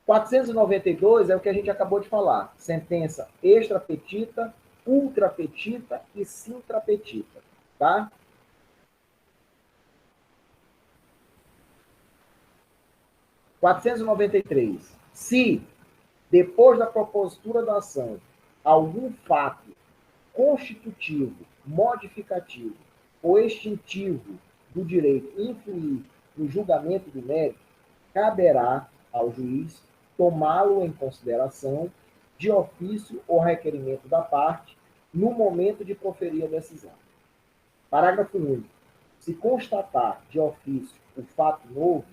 492 é o que a gente acabou de falar. Sentença extrapetita, ultrapetita e sintrapetita. Tá? 493. Se, depois da propositura da ação, algum fato constitutivo, modificativo ou extintivo do direito influir no julgamento do mérito, caberá ao juiz tomá-lo em consideração de ofício ou requerimento da parte no momento de proferir a decisão. Parágrafo único. Se constatar de ofício o fato novo,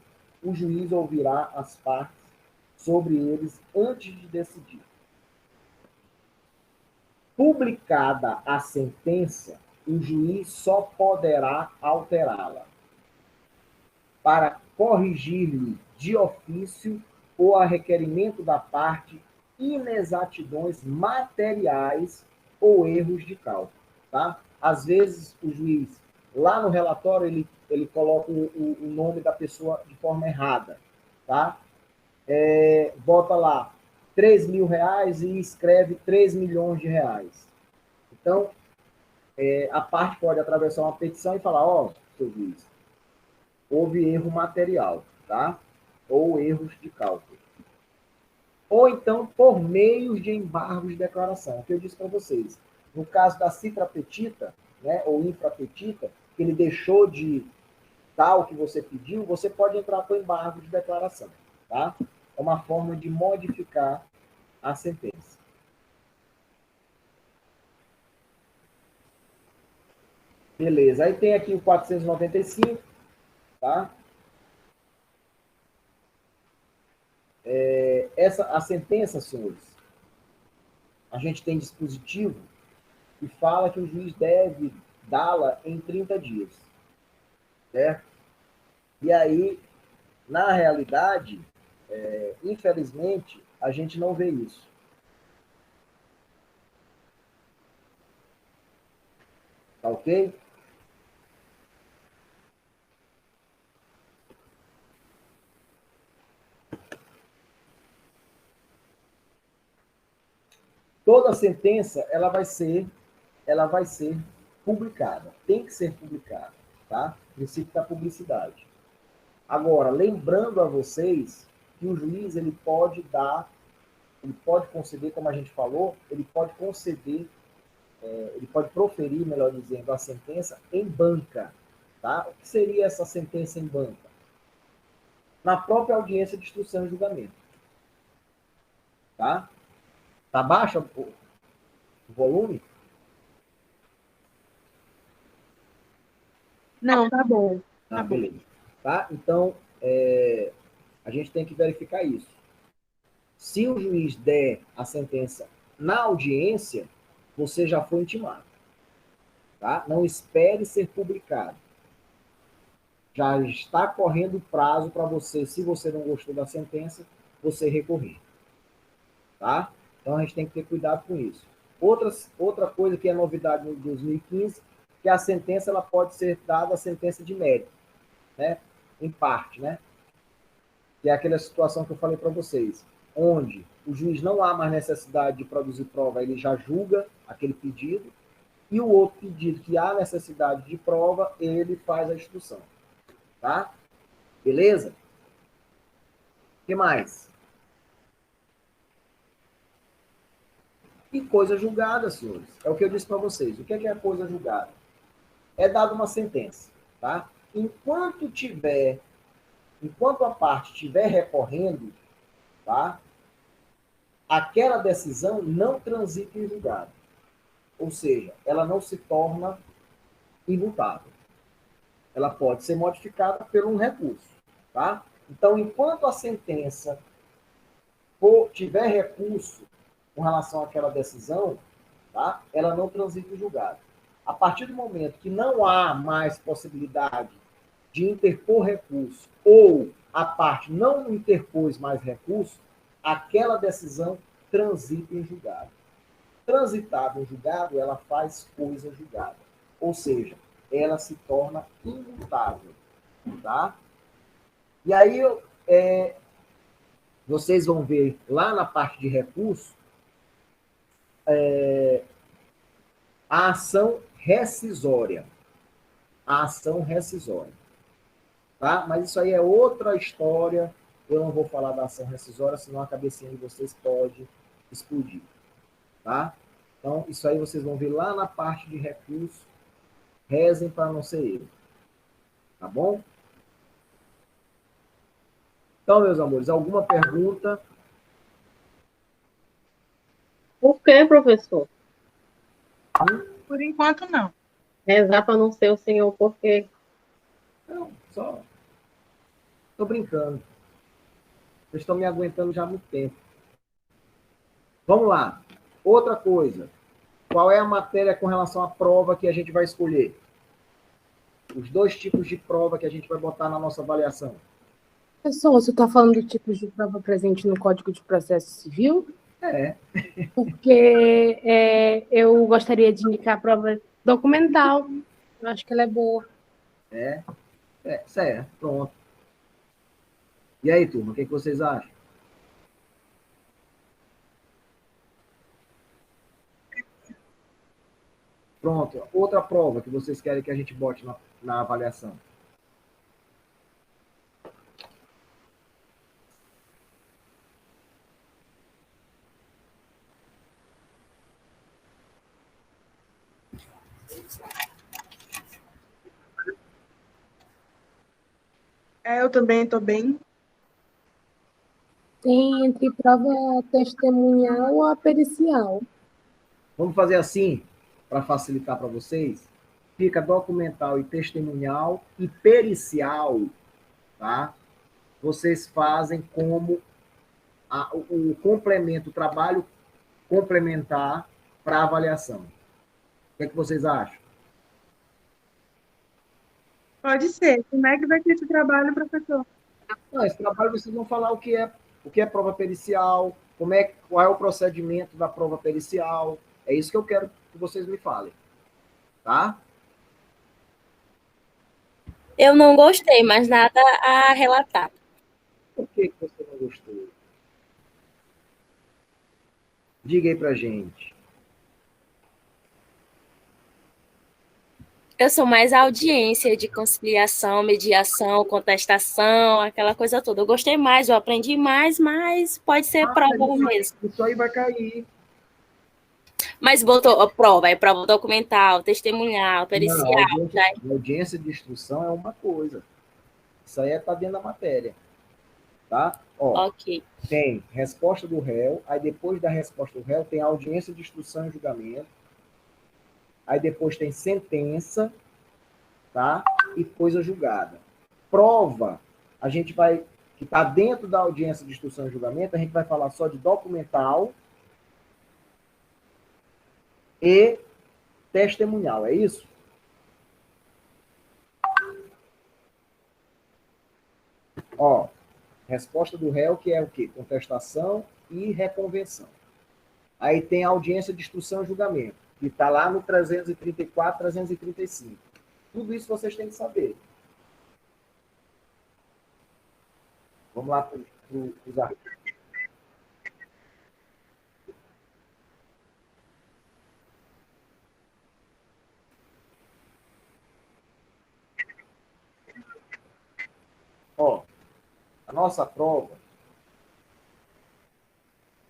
o juiz ouvirá as partes sobre eles antes de decidir. Publicada a sentença, o juiz só poderá alterá-la para corrigir-lhe de ofício ou a requerimento da parte inexatidões materiais ou erros de cálculo. Tá? Às vezes, o juiz, lá no relatório, ele coloca o nome da pessoa de forma errada. Tá? Bota lá R$ 3.000 e escreve R$ 3.000.000. Então, a parte pode atravessar uma petição e falar, ó, seu juiz, houve erro material, tá? Ou erros de cálculo. Ou então, por meios de embargos de declaração, que eu disse para vocês. No caso da citrapetita, né, ou infrapetita, que ele deixou de dar o que você pediu, você pode entrar com embargo de declaração, tá? É uma forma de modificar a sentença. Beleza. Aí tem aqui o 495, tá? A sentença, senhores, a gente tem dispositivo que fala que o juiz deve dá-la em 30 dias. Certo? E aí, na realidade, infelizmente, a gente não vê isso. Tá ok? Toda sentença, ela vai ser publicada. Tem que ser publicada, tá? Princípio da publicidade. Agora, lembrando a vocês que o juiz, ele pode conceder, como a gente falou, ele pode proferir, melhor dizendo, a sentença em banca, tá? O que seria essa sentença em banca? Na própria audiência de instrução e julgamento. Tá? Tá baixo o volume? Não, tá bom. Ah, beleza. Tá? Então, a gente tem que verificar isso. Se o juiz der a sentença na audiência, você já foi intimado. Tá? Não espere ser publicado. Já está correndo o prazo para você, se você não gostou da sentença, você recorrer. Tá? Então, a gente tem que ter cuidado com isso. Outra coisa que é novidade no 2015 que a sentença ela pode ser dada a sentença de mérito, né? Em parte, né? Que é aquela situação que eu falei para vocês, onde o juiz não há mais necessidade de produzir prova, ele já julga aquele pedido, e o outro pedido que há necessidade de prova, ele faz a instrução. Tá? Beleza? O que mais? E coisa julgada, senhores. É o que eu disse para vocês. O que é coisa julgada? É dada uma sentença. Tá? Enquanto a parte estiver recorrendo, tá? Aquela decisão não transita em julgado. Ou seja, ela não se torna imutável. Ela pode ser modificada por um recurso. Tá? Então, enquanto a sentença tiver recurso com relação àquela decisão, tá? Ela não transita em julgado. A partir do momento que não há mais possibilidade de interpor recurso ou a parte não interpôs mais recurso, aquela decisão transita em julgado. Transitada em julgado, ela faz coisa julgada. Ou seja, ela se torna imutável. Tá? E aí, vocês vão ver lá na parte de recurso, a ação rescisória. A ação rescisória. Tá? Mas isso aí é outra história. Eu não vou falar da ação rescisória, senão a cabecinha de vocês pode explodir. Tá? Então, isso aí vocês vão ver lá na parte de recurso. Rezem para não ser erro. Tá bom? Então, meus amores, alguma pergunta? Por que, professor? Por enquanto, não. Rezar para não ser o senhor, porque Não, só... Estou brincando. Vocês estão me aguentando já há muito tempo. Vamos lá. Outra coisa. Qual é a matéria com relação à prova que a gente vai escolher? Os dois tipos de prova que a gente vai botar na nossa avaliação. Pessoal, você está falando do tipo de prova presente no Código de Processo Civil? É. Porque eu gostaria de indicar a prova documental. Eu acho que ela é boa. Certo. Pronto. E aí, turma, o que vocês acham? Pronto. Outra prova que vocês querem que a gente bote na avaliação. Eu também estou bem. Tem entre prova testemunhal ou a pericial. Vamos fazer assim, para facilitar para vocês. Fica documental e testemunhal e pericial, tá? Vocês fazem como o complemento, o trabalho complementar para a avaliação. O que é que vocês acham? Pode ser. Como é que vai ser esse trabalho, professor? Não, esse trabalho vocês vão falar o que é prova pericial, qual é o procedimento da prova pericial. É isso que eu quero que vocês me falem. Tá? Eu não gostei, mas nada a relatar. Por que você não gostou? Diga aí pra gente. Eu sou mais audiência de conciliação, mediação, contestação, aquela coisa toda. Eu gostei mais, eu aprendi mais, mas pode ser prova mesmo. Isso aí vai cair. Mas botou a prova, é prova documental, testemunhal, pericial. Não, a audiência de instrução é uma coisa. Isso aí está dentro da matéria. Tá? Ó, ok. Tem resposta do réu, aí depois da resposta do réu tem audiência de instrução e julgamento, aí depois tem sentença, tá? E coisa julgada. Prova, a gente vai, que está dentro da audiência de instrução e julgamento, a gente vai falar só de documental e testemunhal, é isso? Ó, resposta do réu, que é o quê? Contestação e reconvenção. Aí tem a audiência de instrução e julgamento. que está lá no 334, 335. Tudo isso vocês têm que saber. Vamos lá para os artigos. Ó, a nossa prova.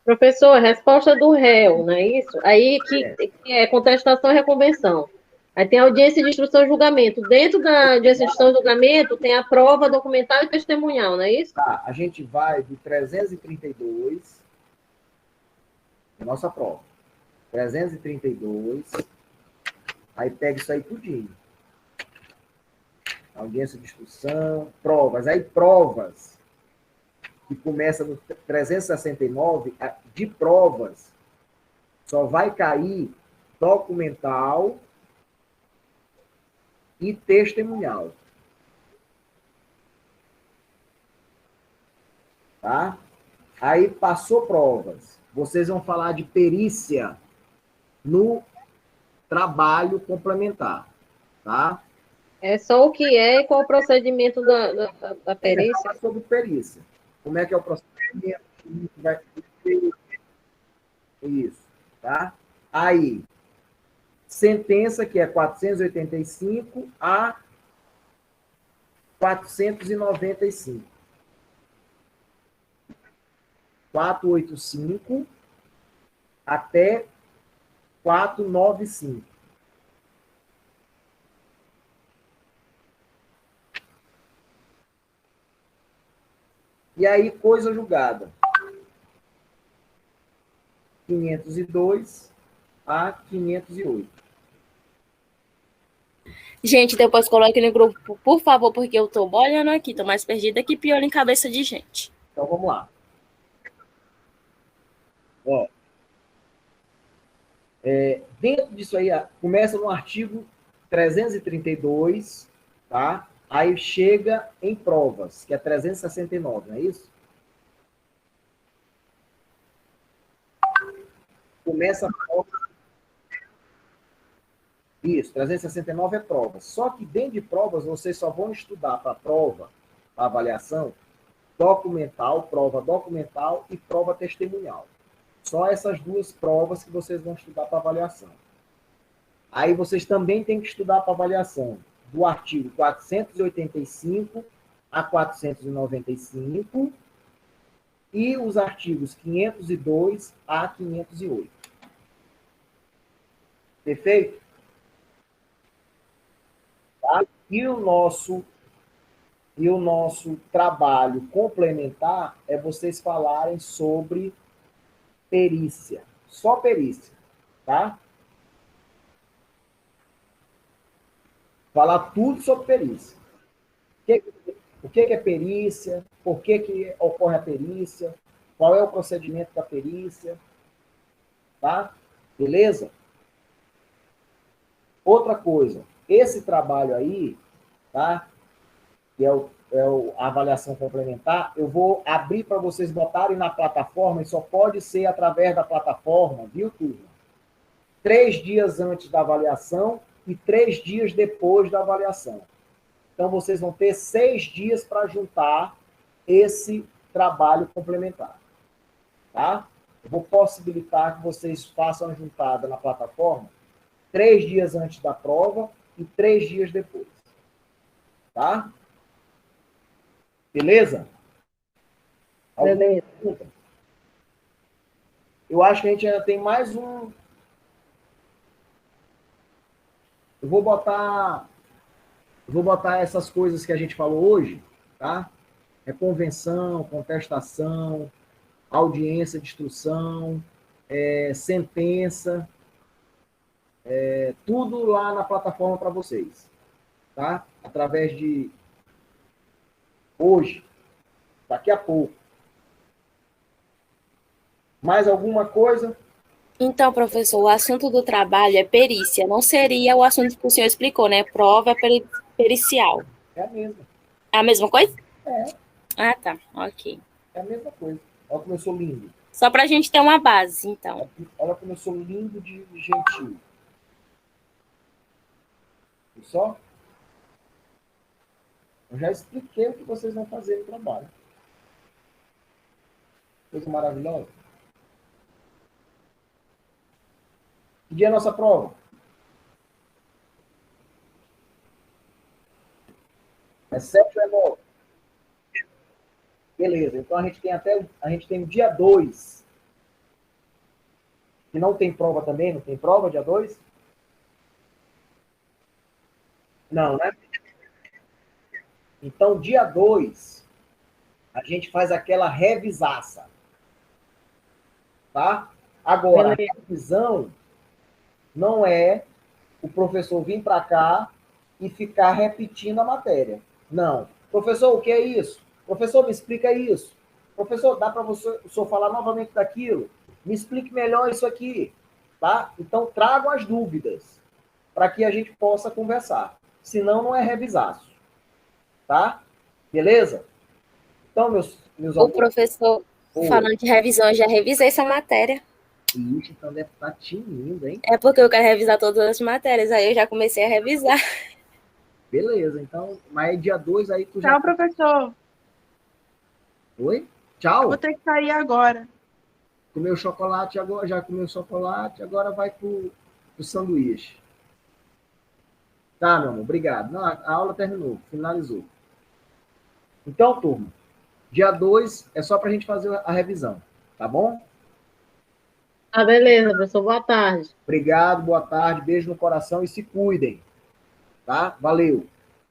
Professor, resposta do réu, não é isso? Aí que é contestação e reconvenção. Aí tem audiência de instrução e julgamento. Dentro da audiência de instrução e julgamento tem a prova documental e testemunhal, não é isso? Tá, a gente vai do 332, a nossa prova. 332, aí pega isso aí tudinho. Audiência de instrução, provas. Aí provas, que começa no 369, de provas, só vai cair documental e testemunhal. Tá? Aí passou provas. Vocês vão falar de perícia no trabalho complementar. Tá? É só o que é e qual o procedimento da perícia. Sobre perícia. Como é que é o procedimento? Isso. Tá? Aí, sentença, que é 485 a 495. 485 até 495. E aí, coisa julgada. 502 a 508. Gente, depois coloque no grupo, por favor, porque eu tô boiando aqui, tô mais perdida que piolho em cabeça de gente. Então, vamos lá. Ó, dentro disso aí, começa no artigo 332, tá? Aí chega em provas, que é 369, não é isso? Começa a prova. Isso, 369 é prova. Só que dentro de provas, vocês só vão estudar para prova, para avaliação, prova documental e prova testemunhal. Só essas duas provas que vocês vão estudar para avaliação. Aí vocês também têm que estudar para avaliação do artigo 485 a 495 e os artigos 502 a 508. Perfeito? Tá? E o nosso trabalho complementar é vocês falarem sobre perícia. Só perícia, tá? Falar tudo sobre perícia. O que é perícia? Por que ocorre a perícia? Qual é o procedimento da perícia? Tá? Beleza? Outra coisa, esse trabalho aí, tá? Que é a avaliação complementar, eu vou abrir para vocês botarem na plataforma, e só pode ser através da plataforma, viu, turma? 3 dias antes da avaliação e 3 dias depois da avaliação. Então, vocês vão ter 6 dias para juntar esse trabalho complementar. Tá? Eu vou possibilitar que vocês façam a juntada na plataforma 3 dias antes da prova e 3 dias depois. Tá? Beleza? Beleza. Eu acho que a gente ainda tem mais um. Eu vou botar essas coisas que a gente falou hoje, tá? É convenção, contestação, audiência de instrução, sentença, tudo lá na plataforma para vocês, tá? Através de hoje, daqui a pouco. Mais alguma coisa? Então, professor, o assunto do trabalho é perícia, não seria o assunto que o senhor explicou, né? Prova pericial. É a mesma. É a mesma coisa? É. Ah, tá. Ok. É a mesma coisa. Ela começou lindo. Só para a gente ter uma base, então. Ela começou lindo de gentil. E só? Eu já expliquei o que vocês vão fazer no trabalho. Coisa maravilhosa. Que dia é a nossa prova? É 7 ou é 9? Beleza, então a gente tem o dia 2. Que não tem prova também, não tem prova dia 2? Não, né? Então, dia 2, a gente faz aquela revisaça. Tá? Agora, a revisão não é o professor vir para cá e ficar repetindo a matéria. Não. Professor, o que é isso? Professor, me explica isso. Professor, dá para o senhor falar novamente daquilo? Me explique melhor isso aqui. Tá? Então, tragam as dúvidas para que a gente possa conversar. Senão, não é revisaço. Tá? Beleza? Então, meus O alunos... professor, falando de revisão, eu já revisei essa matéria. Ixi, então deve estar tinindo, hein? É porque eu quero revisar todas as matérias, aí eu já comecei a revisar. Beleza, então, mas dia 2 aí tu já... Tchau, professor. Oi? Tchau. Vou ter que sair agora. Comeu chocolate agora, já comeu chocolate, agora vai pro sanduíche. Tá, meu amor, obrigado. Não, a aula terminou, finalizou. Então, turma, dia 2 é só pra gente fazer a revisão, tá bom? Ah, beleza, professor. Boa tarde. Obrigado, boa tarde, beijo no coração e se cuidem, tá? Valeu.